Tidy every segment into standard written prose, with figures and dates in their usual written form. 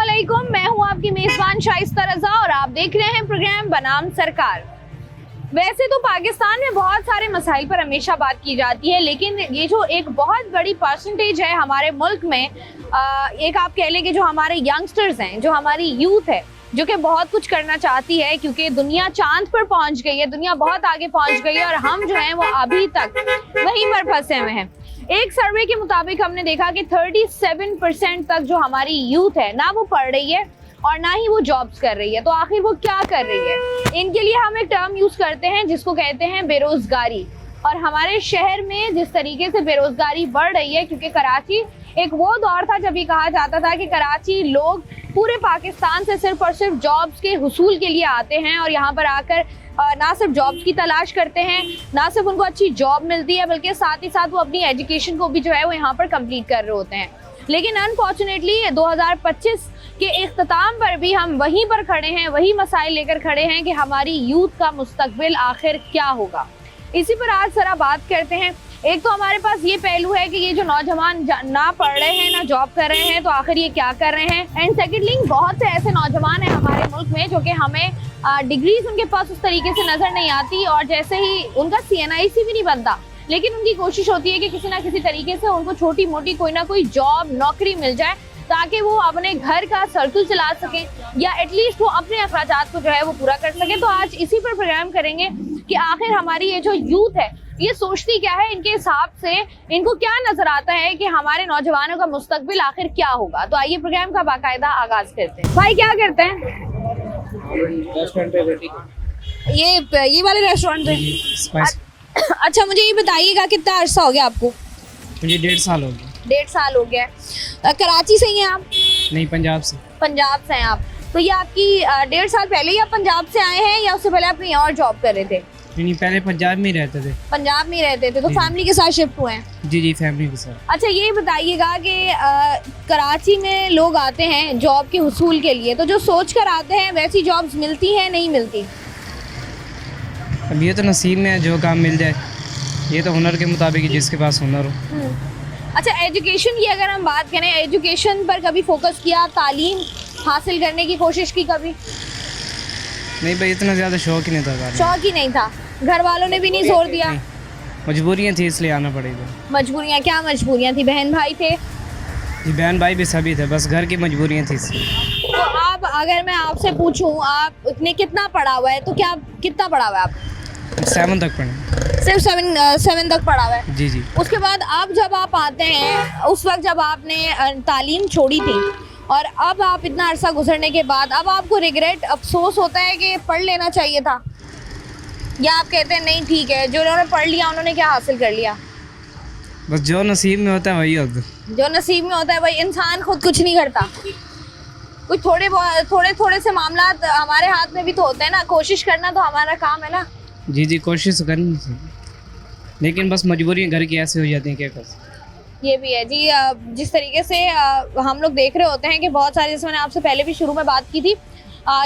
अस्सलामुअलैकुम, मैं हूं आपकी मेजबान शाइस्ता रजा और आप देख रहे हैं प्रोग्राम बनाम सरकार। वैसे तो पाकिस्तान में बहुत सारे मसाइल पर हमेशा बात की जाती है, लेकिन ये जो एक बहुत बड़ी परसेंटेज है हमारे मुल्क में, एक आप कह लें कि जो हमारे यंगस्टर्स हैं, जो हमारी यूथ है, जो कि बहुत कुछ करना चाहती है, क्योंकि दुनिया चांद पर पहुंच गई है, दुनिया बहुत आगे पहुंच गई है और हम जो हैं वो अभी तक वहीं पर फंसे हुए हैं। एक सर्वे के मुताबिक हमने देखा कि 37% तक जो हमारी यूथ है ना वो पढ़ रही है और ना ही वो जॉब्स कर रही है। तो आखिर वो क्या कर रही है? इनके लिए हम एक टर्म यूज करते हैं जिसको कहते हैं बेरोजगारी। और हमारे शहर में जिस तरीके से बेरोजगारी बढ़ रही है, क्योंकि कराची एक वो दौर था जब ये कहा जाता था कि कराची लोग पूरे पाकिस्तान से सिर्फ और सिर्फ जॉब्स के हुसूल के लिए आते हैं और यहाँ पर आकर ना सिर्फ जॉब्स की तलाश करते हैं, ना सिर्फ उनको अच्छी जॉब मिलती है, बल्कि साथ ही साथ वो अपनी एजुकेशन को भी जो है वो यहाँ पर कंप्लीट कर रहे होते हैं। लेकिन अनफॉर्चुनेटली 2025 के इख्तिताम पर भी हम वहीं पर खड़े हैं, वही मसाइल लेकर खड़े हैं कि हमारी यूथ का मुस्तकबिल आखिर क्या होगा। इसी पर आज जरा बात करते हैं। एक तो हमारे पास ये पहलू है कि ये जो नौजवान ना पढ़ रहे हैं, ना जॉब कर रहे हैं, तो आखिर ये क्या कर रहे हैं। एंड सेकेंडली, बहुत से ऐसे नौजवान हैं हमारे मुल्क में जो कि हमें डिग्रीज उनके पास उस तरीके से नजर नहीं आती और जैसे ही उनका CNIC भी नहीं बनता, लेकिन उनकी कोशिश होती है कि किसी ना किसी तरीके से उनको छोटी मोटी कोई ना कोई जॉब नौकरी मिल जाए ताकि वो अपने घर का सर्कल चला सकें या एटलीस्ट वो अपने अखराजात को जो है वो पूरा कर सकें। तो आज इसी पर प्रोग्राम करेंगे कि आखिर हमारी ये जो यूथ है ये सोचती क्या है, इनके हिसाब से इनको क्या नजर आता है कि हमारे नौजवानों का मुस्तकबिल आखिर क्या होगा। तो आइए प्रोग्राम का बाकायदा आगाज करते हैं। भाई क्या करते हैं? ये वाले रेस्टोरेंट पे। अच्छा, मुझे ये बताइएगा कितना अरसा हो गया आपको? मुझे 1.5 साल हो गया। 1.5 साल हो गया। कराची से ही हैं आप? नहीं, पंजाब से। पंजाब से हैं आप। तो ये आपकी 1.5 साल पहले ही आप पंजाब से आए हैं या उससे पहले आप कहीं और जॉब कर रहे थे? नहीं, पहले पंजाब में ही रहते थे। पंजाब में ही रहते थे, तो फैमिली के साथ शिफ्ट हुए हैं? जी, फैमिली के साथ। अच्छा, ये बताइएगा कि कराची में लोग आते हैं जॉब के हुसूल के लिए, तो जो सोच कर आते हैं वैसी जॉब्स मिलती हैं नहीं मिलती? अब ये तो नसीब में है, जो काम मिल जाए। ये तो हुनर के मुताबिक है, जिसके पास हुनर हो। अच्छा, एजुकेशन की अगर हम बात करें, एजुकेशन पर कभी फोकस किया, तालीम हासिल करने की कोशिश की कभी? नहीं भाई, इतना ज़्यादा शौक ही नहीं था। शौक ही नहीं था? घर वालों ने भी नहीं जोर दिया? मजबूरियाँ थी, इसलिए आना पड़ेगा। मजबूरियाँ? क्या मजबूरियाँ थी? बहन भाई थे? जी, बहन भाई भी सभी थे, बस घर की मजबूरियाँ थी इसलिए। तो आप, अगर मैं आपसे पूछूं आपने कितना पढ़ा हुआ है, तो क्या कितना पढ़ा हुआ है आप? 7 तक पढ़े। सिर्फ 7 तक पढ़ा हुआ है? जी। उसके बाद अब जब आप आते हैं, उस वक्त जब आपने तालीम छोड़ी थी और अब आप इतना अरसा गुजरने के बाद अब आपको रिग्रेट, अफसोस होता है कि पढ़ लेना चाहिए था, या आप कहते हैं नहीं ठीक है, जो उन्होंने पढ़ लिया उन्होंने क्या हासिल कर लिया? बस जो नसीब में होता है वही होता है। जो नसीब में होता है वही। इंसान खुद कुछ नहीं करता, कुछ थोड़े से मामला हमारे हाथ में भी तो होते हैं ना। कोशिश करना तो हमारा काम है ना। जी, कोशिश करनी चाहिए, लेकिन बस मजबूरियाँ घर की ऐसी हो जाती हैं, क्या कर सकते। ये भी है जी। जिस तरीके से हम लोग देख रहे होते हैं कि बहुत सारे, जैसे मैंने आपसे पहले भी शुरू में बात की थी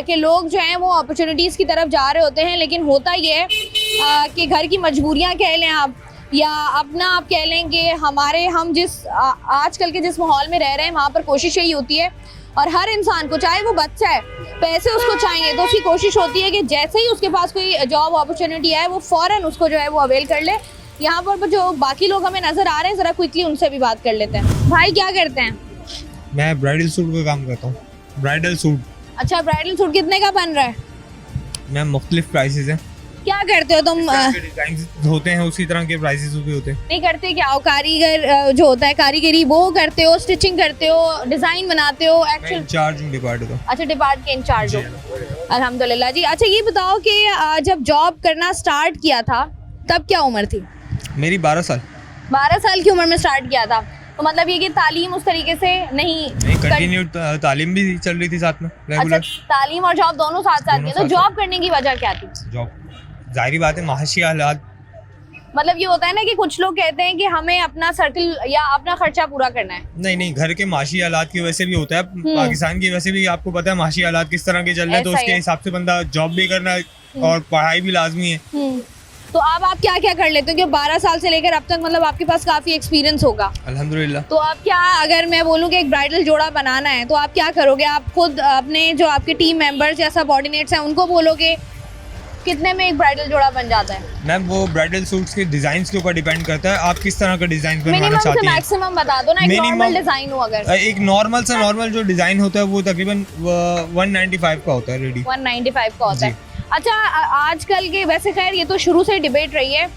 कि लोग जो हैं वो अपॉर्चुनिटीज़ की तरफ जा रहे होते हैं, लेकिन होता ये है कि घर की मजबूरियां कह लें आप, या अपना आप कह लें कि हम जिस आजकल के जिस माहौल में रह रहे हैं वहाँ पर कोशिश यही होती है, और हर इंसान को, चाहे वो बच्चा है, पैसे उसको चाहिए तो उसकी कोशिश होती है कि जैसे ही उसके पास कोई जॉब अपॉर्चुनिटी आए वो फ़ौरन उसको जो है वो अवेल कर ले। यहाँ पर जो बाकी लोग हमें नज़र आ रहे हैं, ज़रा क्विकली उनसे भी बात कर लेते हैं। भाई क्या करते हैं? मैं ब्राइडल सूट का काम करता हूँ। Bridal suit. अच्छा, ब्राइडल सूट कितने का बन रहा है? मैम मुख्तलिफ प्राइसेस हैं। क्या करते हो तुम? डिजाइन होते हैं उसी तरह के प्राइसेस भी होते हैं। नहीं करते क्या? कारीगर जो होता है, कारीगरी वो करते हो, स्टिचिंग करते हो, डिजाइन बनाते हो? एक्चुअल इंचार्ज हूँ डिपार्ट का। अच्छा, डिपार्ट के इंचार्ज हो, अल्हम्दुलिल्लाह जी। अच्छा, ये बताओ कि जब जॉब करना स्टार्ट किया था तब क्या उम्र थी? मेरी 12 साल। 12 साल की उम्र में स्टार्ट किया था, तो मतलब ये कि तालीम उस तरीके से नहीं कंटिन्यू तालीम भी चल रही थी साथ में, रेगुलर। अच्छा, तालीम और जॉब दोनों साथ साथ किया। तो जॉब करने की वजह क्या थी? जॉब, जाहिर बात है, माशी हालात। मतलब ये होता है ना कि कुछ लोग कहते हैं कि हमें अपना सर्कल या अपना खर्चा पूरा करना है। नहीं, घर के माशी हालात की वजह से भी होता है। पाकिस्तान की वजह से भी आपको पता है माशी हालात किस तरह के चल रहे हैं, तो उसके हिसाब से बंदा जॉब भी करना है और पढ़ाई भी लाजमी है। तो अब आप क्या क्या कर लेते हो, क्योंकि 12 साल से लेकर अब तक मतलब आपके पास काफी एक्सपीरियंस होगा। अल्हम्दुलिल्लाह। तो आप क्या, अगर मैं बोलूँ कि एक ब्राइडल जोड़ा बनाना है तो आप क्या करोगे? आप खुद अपने जो आपके टीम मेंबर्स या सबऑर्डिनेट्स हैं उनको बोलोगे? कितने में एक ब्राइडल जोड़ा बन जाता है? मैम वो ब्राइडल सूट्स के डिजाइन के ऊपर डिपेंड करता है, आप किस तरह का डिजाइन बनवाना मिनिमम से चाहती हैं। मैक्सिमम बता दो ना, एक Minimum- नॉर्मल डिजाइन हो अगर। एक नॉर्मल से नॉर्मल जो डिजाइन होता है वो तकरीबन 195 का होता है रेडी। 195 का होता है। जी। अच्छा, आजकल के वैसे खैर ये तो शुरू से डिबेट रही है,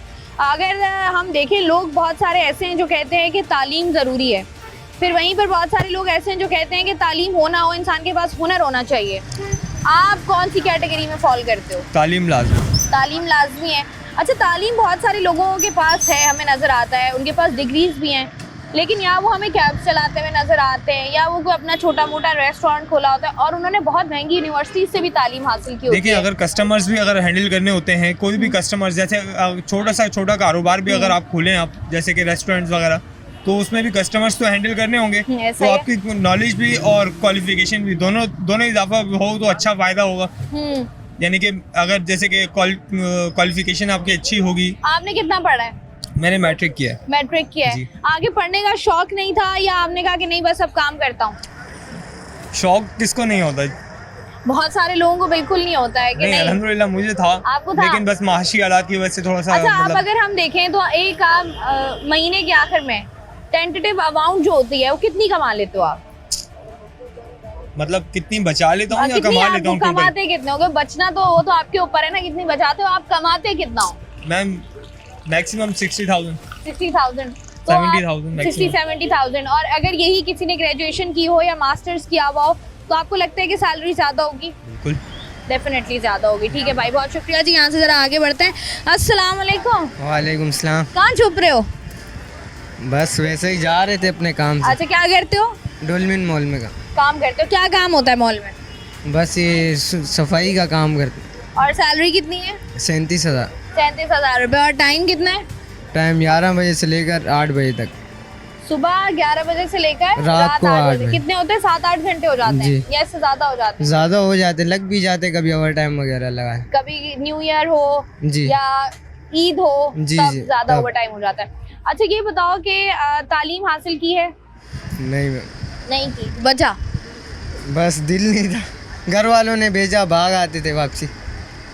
अगर हम देखें लोग बहुत सारे ऐसे हैं जो कहते हैं कि तालीम ज़रूरी है, फिर वहीं पर बहुत सारे लोग ऐसे हैं जो कहते हैं कि तालीम होना हो, इंसान के पास हुनर होना चाहिए। आप कौन सी कैटेगरी में फॉल करते हो? तालीम लाजमी। तालीम लाजमी है। अच्छा, तालीम बहुत सारे लोगों के पास है, हमें नज़र आता है, उनके पास डिग्रीज भी हैं, लेकिन या वो हमें कैब चलाते हुए नज़र आते हैं या वो कोई अपना छोटा मोटा रेस्टोरेंट खोला होता है और उन्होंने बहुत महंगी यूनिवर्सिटी से भी तालीम हासिल की होती देखिए है। अगर कस्टमर्स भी अगर हैंडल करने होते हैं, कोई भी कस्टमर्स जैसे छोटा कारोबार भी अगर आप खोलें, आप जैसे कि रेस्टोरेंट्स वगैरह, तो उसमें भी कस्टमर्स तो हैंडल करने होंगे, ऐसा तो ही है। आपकी नॉलेज भी और क्वालिफिकेशन भी दोनों इजाफा हो तो अच्छा फायदा होगा। हम्म, यानी कि अगर जैसे कि क्वालिफिकेशन आपकी अच्छी होगी। आपने कितना पढ़ा है? मैंने मैट्रिक किया है। मैट्रिक किया है। जी। आगे पढ़ने का शौक नहीं था या आपने कहा कि नहीं बस अब काम करता हूँ? शौक किसको नहीं होता? बहुत सारे लोगों को बिल्कुल नहीं होता है कि नहीं, नहीं। अल्हम्दुलिल्लाह मुझे था, आपको था? लेकिन बस माशी हालात की वजह से थोड़ा सा अच्छा, आप मतलब अगर हम देखें तो एक आप महीने के आखिर में टेंटेटिव अमाउंट जो होती है वो कितनी कमा लेते हो आप? कितनी बचा लेता हूँ या कितनी कमा आप लेता हूँ टोटल? कमाते कितने हो? बचना तो वो तो आपके ऊपर है ना, कितनी बचाते हो, आप कमाते कितना हो? Ma'am maximum 60,000। 60,000 तो 70,000 maximum। 60-70,000। और अगर यही किसी ने ग्रेजुएशन की हो या मास्टर्स किया हुआ हो तो आपको लगता है कि सैलरी ज़्यादा होगी? बिल्कुल। डेफिनेटली ज़्यादा होगी। ठीक है भाई, बहुत शुक्रिया जी। यहाँ से ज़रा आगे बढ़ते हैं। अस्सलाम वालेकुम। वालेकुम सलाम। कहाँ छुप रहे हो? बस वैसे ही जा रहे थे अपने काम से। अच्छा, क्या करते हो? डोलमिन मॉल में का काम करते हो? क्या काम होता है मॉल में? बस ये सफाई का काम करते। और सैलरी कितनी है? 37,000। 37,000 रुपये। और टाइम कितना है? टाइम 11 बजे से लेकर 8 बजे तक। सुबह 11 बजे से लेकर रात को 8 8 बजे। बजे। कितने होते हैं? 7-8 घंटे हो जाते हैं जी। या इससे ज़्यादा हो जाते हैं? ज़्यादा हो जाते, लग भी जाते, कभी ओवर टाइम वगैरह लगा। कभी न्यू ईयर हो जी। या ईद हो जी, तब जी, ज़्यादा तब। ओवर टाइम हो जाता है। अच्छा, ये बताओ कि तालीम हासिल की है? नहीं, नहीं की, वजह? बस दिल नहीं था, घर वालों ने भेजा, भाग आते थे वापसी।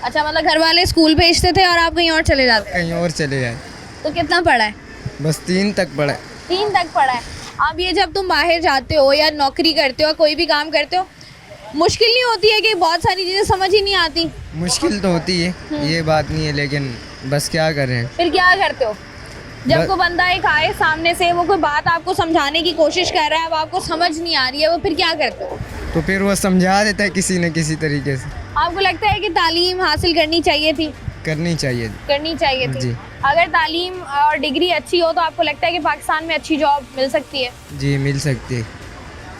अच्छा, मतलब घर वाले स्कूल भेजते थे और आप कहीं और चले जाते? कहीं और चले जाए। तो कितना पढ़ा है? बस 3 तक पढ़ा। 3 तक पढ़ा है। अब ये जब तुम बाहर जाते हो या नौकरी करते हो, कोई भी काम करते हो, मुश्किल नहीं होती है कि बहुत सारी चीज़ें समझ ही नहीं आती? मुश्किल तो होती है, ये बात नहीं है, लेकिन बस क्या कर रहे हैं। फिर क्या करते हो जब बस- कोई बंदा एक आए सामने से, वो कोई बात आपको समझाने की कोशिश कर रहा है, अब आपको समझ नहीं आ रही है, वो फिर क्या करते हो? तो फिर वो समझा देता है किसी न किसी तरीके से। आपको लगता है कि तालीम हासिल करनी चाहिए थी? करनी चाहिए। करनी चाहिए थी। जी। अगर तालीम और डिग्री अच्छी हो तो आपको लगता है कि पाकिस्तान में अच्छी जॉब मिल सकती है? जी मिल सकती है।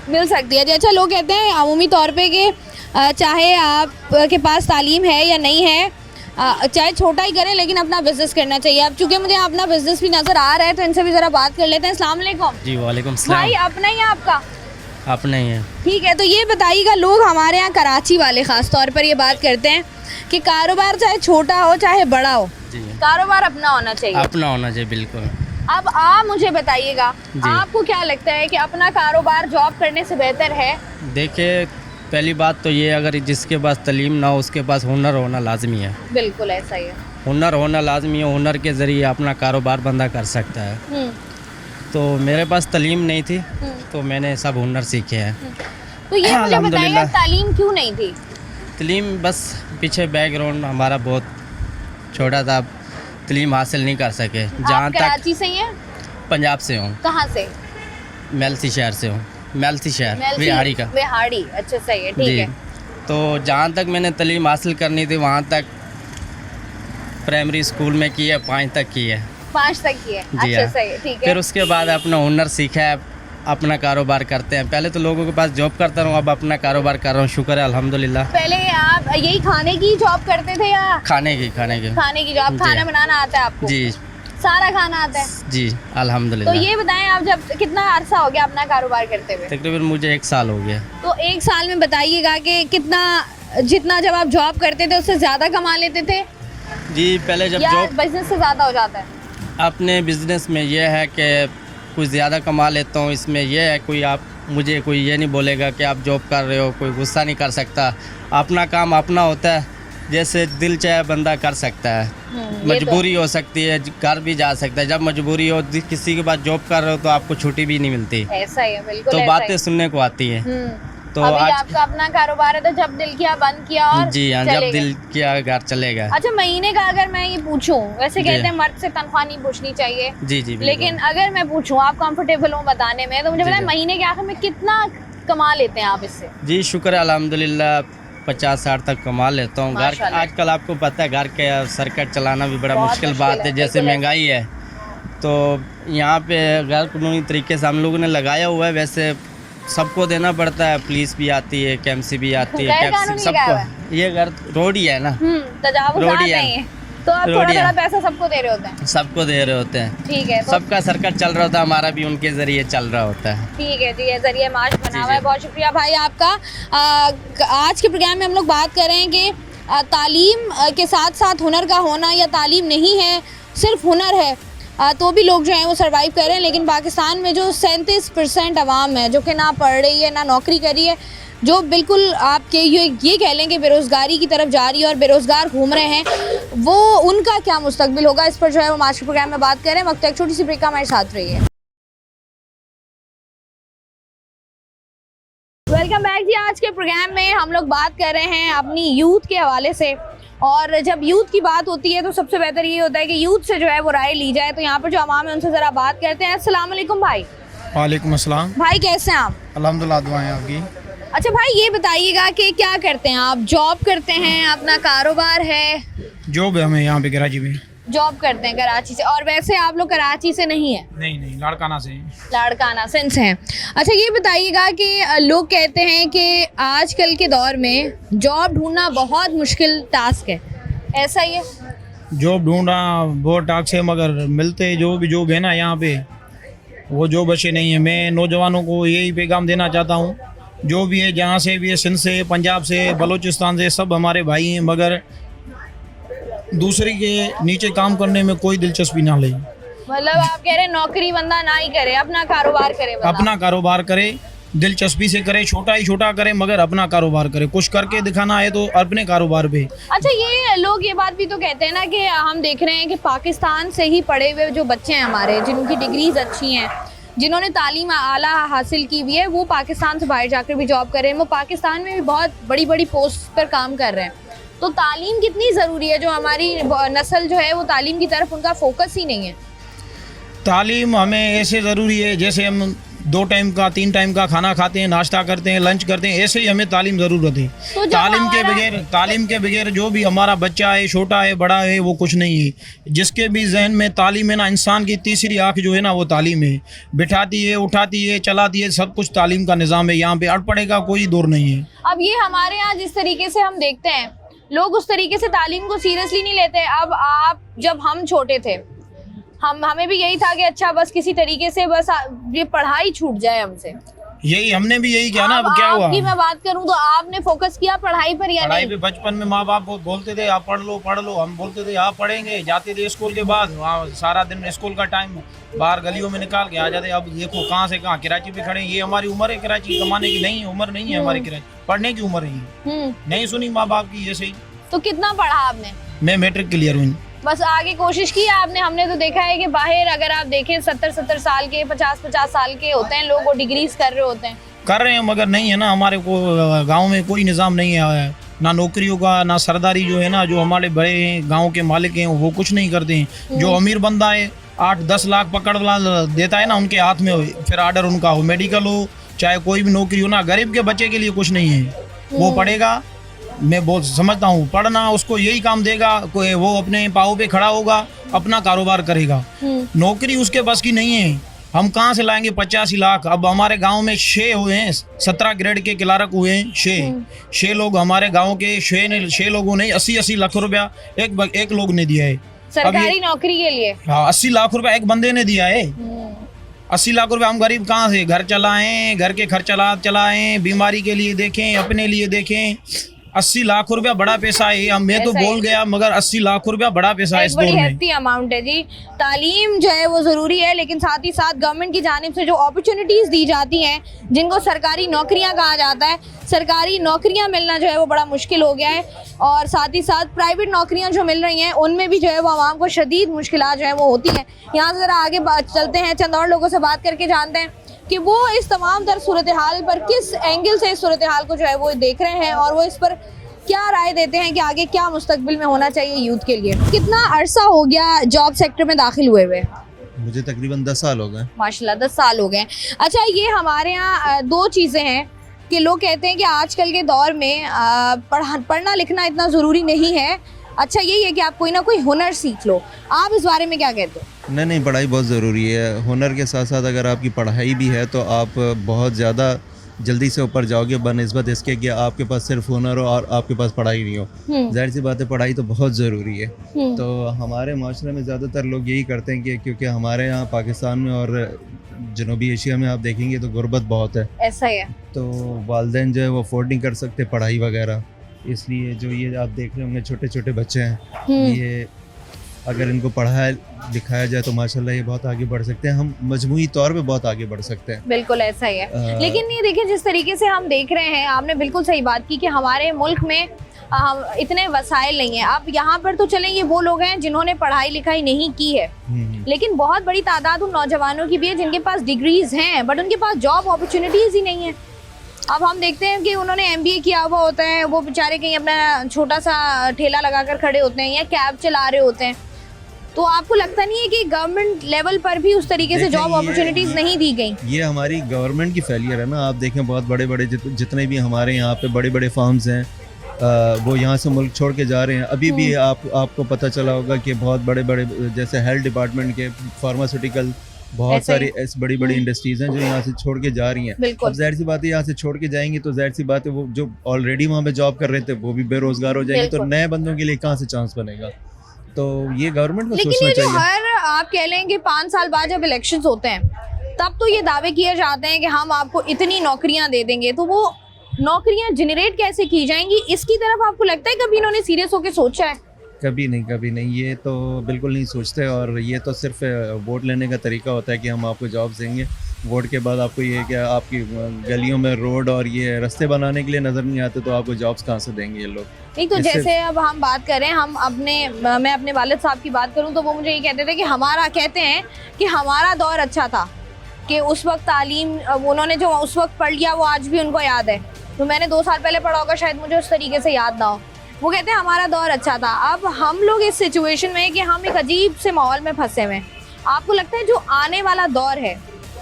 मिल सकती है। अच्छा, लोग कहते हैं अमूमी तौर पे कि चाहे आप के पास तालीम है या नहीं है, चाहे छोटा ही करें लेकिन अपना बिजनेस करना चाहिए। अब चूंकि मुझे अपना बिजनेस भी नज़र आ रहा है तो इनसे भी ज़रा बात कर लेते हैं। अस्सलाम वालेकुम। जी वालेकुम भाई, सलाम। अपना ही है आपका? अपना ही है। ठीक है, तो ये बताइएगा, लोग हमारे यहाँ कराची वाले ख़ास तौर पर ये बात करते हैं कि कारोबार चाहे छोटा हो चाहे बड़ा हो, जी कारोबार अपना होना चाहिए। अपना होना चाहिए बिल्कुल। अब आप मुझे बताइएगा, जी। आपको क्या लगता है कि अपना कारोबार जॉब करने से बेहतर है? देखिए, पहली बात तो ये, अगर जिसके पास तालीम ना हो उसके पास हुनर होना लाजमी है। बिल्कुल ऐसा ही है। हुनर होना लाजमी है। हुनर के ज़रिए अपना कारोबार बंदा कर सकता है। हम्म, तो मेरे पास तालीम नहीं थी, हम्म। तो मैंने सब हुनर सीखे हैं। तो ये मुझे बताइएगा, अल्हम्दुलिल्लाह। तालीम क्यों नहीं थी? तालीम बस पीछे बैकग्राउंड हमारा बहुत छोटा था, तालीम हासिल नहीं कर सके। जहाँ आप तक कराची से ही हैं? पंजाब से हूँ, कहाँ से? मेलसी शहर से हूँ। मेलसी शहर मेलसी- बिहारी का। बिहारी, अच्छा सही है, ठीक जी। है। तो जहाँ तक मैंने तालीम हासिल करनी थी वहाँ तक प्राइमरी स्कूल में की है, 5 तक की है। 5 तक की है, जी अच्छा हाँ। सही है, ठीक है। फिर उसके बाद अपना हुनर सीखा है, अपना कारोबार करते हैं। पहले तो लोगों के पास जॉब करता रहा हूँ, अब अपना कारोबार कर रहा हूँ, शुक्र है अल्हम्दुलिल्लाह। पहले आप यही खाने की जॉब करते थे या खाने की खाने की जॉब? जी। खाना बनाना आता है आपको? जी सारा खाना आता है? जी तो अल्हम्दुलिल्लाह। ये बताएं, आप जब कितना अरसा हो गया अपना कारोबार करते हुए? तकरीबन मुझे 1 साल हो गया। तो 1 साल में बताइएगा कि कितना, जितना जब आप जॉब करते थे उससे ज़्यादा कमा लेते थे? जी पहले जब या जॉब बिजनेस से ज्यादा हो जाता है? अपने बिजनेस में ये है कि कुछ ज़्यादा कमा लेता हूँ। इसमें यह है मुझे कोई ये नहीं बोलेगा कि आप जॉब कर रहे हो, कोई गुस्सा नहीं कर सकता। अपना काम अपना होता है, जैसे दिल चाहे बंदा कर सकता है। मजबूरी हो सकती है, घर भी जा सकता है। जब मजबूरी हो, किसी के पास जॉब कर रहे हो तो आपको छुट्टी भी नहीं मिलती, ऐसा ही है, बिल्कुल तो ऐसा बातें ही। सुनने को आती हैं। तो अभी आज आपका अपना कारोबार है तो जब दिल किया बंद किया और जी हाँ, चले जब गए। दिल किया घर चले गए। अच्छा, महीने का अगर मैं ये पूछूं, वैसे जी। कहते हैं मर्द से तनख्वाह नहीं पूछनी चाहिए, जी जी बिल्कुल। लेकिन अगर मैं पूछूं, आप कंफर्टेबल हो बताने में, तो मुझे जी, बताएं जी। महीने के आखिर में कितना कमा लेते हैं आप इससे? जी शुक्र है अल्हम्दुलिल्लाह, 50-60 तक कमा लेता हूँ। घर माशाल्लाह। आजकल आपको पता है घर के सर्किट चलाना भी बड़ा बहुत मुश्किल मुश्किल बात है, है। जैसे बिल्कुल महंगाई है तो यहाँ पे घर कानूनी तरीके से हम लोगों ने लगाया हुआ है। वैसे सबको देना पड़ता है, पुलिस भी आती है, केएमसी भी आती है, गैर टैक्सी कानूनी लगाया हुआ सबको। ये घर रोड ही है ना, तजावुज़ात रोडियन। नहीं है, तो आप थोड़ा रोडियन। थोड़ा पैसा सबको दे रहे होते हैं? सबको दे रहे होते हैं। ठीक है, तो सबका सर्किट चल रहा होता है, हमारा भी उनके जरिए चल रहा होता है। ठीक है जी, ये जरिए माश बना जी, हुआ है। जी। बहुत शुक्रिया भाई आपका। आज के प्रोग्राम में हम लोग बात कर रहे हैं कि तालीम के साथ साथ हुनर का होना, या तालीम नहीं है सिर्फ हुनर है तो भी लोग जो हैं वो सरवाइव कर रहे हैं। लेकिन पाकिस्तान में जो 37% आवाम है जो कि ना पढ़ रही है ना नौकरी कर रही है, जो बिल्कुल आपके ये कह लें कि बेरोज़गारी की तरफ जा रही है और बेरोज़गार घूम रहे हैं, वो उनका क्या मुस्तकबिल होगा, इस पर जो है वो आज के प्रोग्राम में बात करें। वक्त एक छोटी सी ब्रेक का, हमारे साथ रहिए। वेलकम बैक जी। आज के प्रोग्राम में हम लोग बात कर रहे हैं अपनी यूथ के हवाले से, और जब यूथ की बात होती है तो सबसे बेहतर ये होता है कि यूथ से जो है वो राय ली जाए। तो यहाँ पर जो अवाम है उनसे ज़रा बात करते हैं। अस्सलाम वालेकुम भाई। वालेकुम अस्सलाम। भाई कैसे हैं आप? अल्हम्दुलिल्लाह, दुआएं आपकी। अच्छा भाई, ये बताइएगा कि क्या करते हैं आप? जॉब करते हैं, अपना कारोबार है? जॉब है हमें यहाँ पे कराची में। जॉब करते हैं कराची से, और वैसे आप लोग कराची से नहीं है? नहीं, लाड़काना से। लाड़काना सिंध से हैं। अच्छा ये बताइएगा कि लोग कहते हैं कि आजकल के दौर में जॉब ढूंढना बहुत मुश्किल टास्क है, ऐसा ही है? जॉब ढूंढना बहुत टास्क है, मगर मिलते जो भी जॉब है ना यहाँ पे, वो जॉब अच्छे नहीं है। मैं नौजवानों को यही पैगाम देना चाहता हूँ, जो भी है, जहाँ से भी है, सिंध से, पंजाब से, बलूचिस्तान से, सब हमारे भाई हैं, मगर दूसरे के नीचे काम करने में कोई दिलचस्पी ना ले। मतलब आप कह रहे हैं नौकरी बंदा ना ही करे, अपना कारोबार करे बंदा। अपना कारोबार करे, दिलचस्पी से करे, छोटा ही छोटा करे, मगर अपना कारोबार करे। कुछ करके दिखाना है तो अपने कारोबार पे। अच्छा, ये लोग ये बात भी तो कहते हैं ना कि हम देख रहे हैं कि पाकिस्तान से ही पढ़े हुए जो बच्चे हैं हमारे, जिनकी डिग्रीज अच्छी हैं, जिन्होंने तालीम आला हासिल की हुई है, वो पाकिस्तान से बाहर जाकर भी जॉब कर रहे हैं, वो पाकिस्तान में भी बहुत बड़ी बड़ी पोस्ट पर काम कर रहे हैं। तो तालीम कितनी ज़रूरी है? जो हमारी नस्ल जो है वो तालीम की तरफ उनका फोकस ही नहीं है। तालीम हमें ऐसे ज़रूरी है जैसे हम 2 टाइम का 3 टाइम का खाना खाते हैं, नाश्ता करते हैं, लंच करते हैं, ऐसे ही हमें तालीम ज़रूरत है। तो जब तालीम के बगैर जो भी हमारा बच्चा है, छोटा है, बड़ा है, वो कुछ नहीं है। जिसके भी जहन में तालीम है ना, इंसान की तीसरी आँख जो है ना, वो तालीम है। बिठाती है, उठाती है, चलाती है, सब कुछ तालीम का निज़ाम है। यहाँ पे अनपढ़े का कोई दौर नहीं है। अब ये हमारे यहाँ जिस तरीके से हम देखते हैं, लोग उस तरीके से तालीम को सीरियसली नहीं लेते। अब आप, जब हम छोटे थे, हमें भी यही था कि अच्छा बस किसी तरीके से बस ये पढ़ाई छूट जाए हमसे। यही हमने भी यही किया ना। अब अब क्या हुआ, आपकी मैं बात करूं तो आपने फोकस किया पढ़ाई पर या पढ़ाई नहीं? पे बचपन में माँ बाप बोलते थे आप पढ़ लो, हम बोलते थे आप पढ़ेंगे, जाते थे स्कूल के बाद, वहाँ सारा दिन स्कूल का टाइम बाहर गलियों में निकाल के आ जाते। अब देखो कहाँ से कहाँ, कराची पे खड़े। ये हमारी उम्र है कराची कमाने की? नहीं, उम्र नहीं है हमारी कराची, पढ़ने की उम्र है। नहीं सुनी माँ बाप की, ये सही। तो कितना पढ़ा आपने? मैं मैट्रिक क्लियर हूँ। बस आगे कोशिश की आपने? हमने तो देखा है कि बाहर अगर आप देखें 70-70 साल के, 50-50 साल के होते हैं लोग, वो डिग्रीज कर रहे होते हैं। कर रहे हैं, मगर नहीं है ना, हमारे को गांव में कोई निज़ाम नहीं है, ना नौकरियों का, ना सरदारी जो है ना, जो हमारे बड़े हैं, गांव के मालिक हैं, वो कुछ नहीं करते हैं। जो अमीर बंदा है 8-10 लाख पकड़ देता है ना उनके हाथ में, फिर आर्डर उनका हो, मेडिकल हो, चाहे कोई भी नौकरी हो ना, गरीब के बच्चे के लिए कुछ नहीं है। वो पढ़ेगा, मैं बहुत समझता हूँ, पढ़ना उसको यही काम देगा, कोई वो अपने पाँव पे खड़ा होगा, अपना कारोबार करेगा। नौकरी उसके बस की नहीं है। हम कहाँ से लाएंगे 85 लाख? अब हमारे गांव में 6 हुए हैं, 17 ग्रेड के क्लार्क हुए हैं, 6 लोग हमारे गांव के 6 लोगों ने 80-80 लाख रुपया एक लोग ने दिया है सरकारी नौकरी के लिए। हाँ, 80 लाख रुपया एक बंदे ने दिया है। 80 लाख रुपया हम गरीब कहाँ से घर चलाएं, घर के खर्च चलाएं, बीमारी के लिए देखें, अपने लिए देखें, 80 लाख रुपया बड़ा पैसा है। हम मैं तो ऐसा ही। बोल गया, मगर 80 लाख रुपया बड़ा पैसा है एक इस बड़ी दौर में। hefty अमाउंट है जी। तालीम जो है वो ज़रूरी है, लेकिन साथ ही साथ गवर्नमेंट की जानिब से जो अपॉर्चुनिटीज़ दी जाती हैं, जिनको सरकारी नौकरियां कहा जाता है, सरकारी नौकरियां मिलना जो है वो बड़ा मुश्किल हो गया है। और साथ ही साथ प्राइवेट नौकरियां जो मिल रही हैं उनमें भी जो है वो आवाम को शदीद मुश्किलात जो है वो होती हैं। यहाँ से ज़रा आगे चलते हैं, चंद और लोगों से बात करके जानते हैं कि वो इस तमाम तर सूरत हाल पर किस एंगल से इस सूरत हाल को जो है वो देख रहे हैं और वो इस पर क्या राय देते हैं कि आगे क्या मुस्तकबिल में होना चाहिए यूथ के लिए। कितना अरसा हो गया जॉब सेक्टर में दाखिल हुए हुए? मुझे तकरीबन 10 साल हो गए। माशाल्लाह 10 साल हो गए। अच्छा, ये हमारे यहाँ दो चीज़ें हैं कि लोग कहते हैं कि आजकल के दौर में पढ़ना लिखना इतना ज़रूरी नहीं है। अच्छा, यही है कि आप कोई ना कोई हुनर सीख लो। आप इस बारे में क्या कहते हो? नहीं, पढ़ाई बहुत ज़रूरी है। हुनर के साथ साथ अगर आपकी पढ़ाई भी है तो आप बहुत ज़्यादा जल्दी से ऊपर जाओगे बनिस्बत इसके कि आपके पास सिर्फ हुनर हो और आपके पास पढ़ाई नहीं हो। जाहिर सी बात है, पढ़ाई तो बहुत ज़रूरी है। तो हमारे माशरे में ज़्यादातर लोग यही करते हैं कि क्योंकि हमारे यहाँ पाकिस्तान में और जनूबी एशिया में आप देखेंगे तो गुर्बत बहुत है, ऐसा ही है। तो वालिदैन जो है वो अफोर्ड नहीं कर सकते पढ़ाई वगैरह, इसलिए जो ये आप देख रहे होंगे छोटे छोटे बच्चे हैं, ये अगर इनको पढ़ाया लिखाया जाए तो माशाल्लाह ये बहुत आगे बढ़ सकते हैं। हम मजमूई तौर पे बहुत आगे बढ़ सकते हैं। बिल्कुल ऐसा ही है। लेकिन ये देखिए, जिस तरीके से हम देख रहे हैं, आपने बिल्कुल सही बात की कि हमारे मुल्क में इतने वसाइल नहीं है। अब यहाँ पर तो चलें, ये वो लोग हैं जिन्होंने पढ़ाई लिखाई नहीं की है, लेकिन बहुत बड़ी तादाद उन नौजवानों की भी है जिनके पास डिग्रीज हैं बट उनके पास जॉब अपॉर्चुनिटीज़ ही नहीं है। अब हम देखते हैं कि उन्होंने MBA किया हुआ होता है, वो बेचारे कहीं अपना छोटा सा ठेला लगाकर खड़े होते हैं या कैब चला रहे होते हैं। तो आपको लगता नहीं है कि गवर्नमेंट लेवल पर भी उस तरीके से जॉब अपॉर्चुनिटीज नहीं दी गई? ये हमारी गवर्नमेंट की फेलियर है ना। आप देखें बहुत बड़े बड़े जितने भी हमारे यहाँ पे बड़े बड़े फार्म्स हैं, वो यहाँ से मुल्क छोड़ के जा रहे हैं। अभी भी आपको पता चला होगा कि बहुत बड़े बड़े जैसे हेल्थ डिपार्टमेंट के, फार्मास्यूटिकल, बहुत सारी ऐसी बड़ी बड़ी इंडस्ट्रीज हैं जो यहाँ से छोड़ के जा रही हैं। अब जाहिर सी बात है, यहाँ से छोड़ के जाएंगी तो जाहिर सी बात है वो जो ऑलरेडी वहाँ पे जॉब कर रहे थे वो भी बेरोजगार हो जाएंगे, तो नए बंदों के लिए कहाँ से चांस बनेगा? तो ये गवर्नमेंट को लेकिन सोचना ये जो चाहिए। हर आप कह लें कि 5 साल बाद जब इलेक्शंस होते हैं तब तो ये दावे किए जाते हैं कि हम आपको इतनी नौकरियां दे देंगे, तो वो नौकरियां जनरेट कैसे की जाएंगी, इसकी तरफ आपको लगता है कभी इन्होंने सीरियस होकर सोचा है? कभी नहीं, ये तो बिल्कुल नहीं सोचते। और ये तो सिर्फ वोट लेने का तरीका होता है कि हम आपको जॉब देंगे। वोट के बाद आपको ये क्या आपकी गलियों में रोड और ये रास्ते बनाने के लिए नज़र नहीं आते, तो आपको जॉब्स कहाँ से देंगे ये लोग? नहीं, तो जैसे अब हम बात करें, मैं अपने वालिद साहब की बात करूं तो वो मुझे ये कहते थे कि हमारा दौर अच्छा था, कि उस वक्त तालीम उन्होंने जो उस वक्त पढ़ लिया वो आज भी उनको याद है। तो मैंने 2 साल पहले पढ़ा होगा, शायद मुझे उस तरीके से याद ना हो। वो कहते हैं हमारा दौर अच्छा था। अब हम लोग इस सिचुएशन में कि हम एक अजीब से माहौल में फंसे हुए हैं। आपको लगता है जो आने वाला दौर है,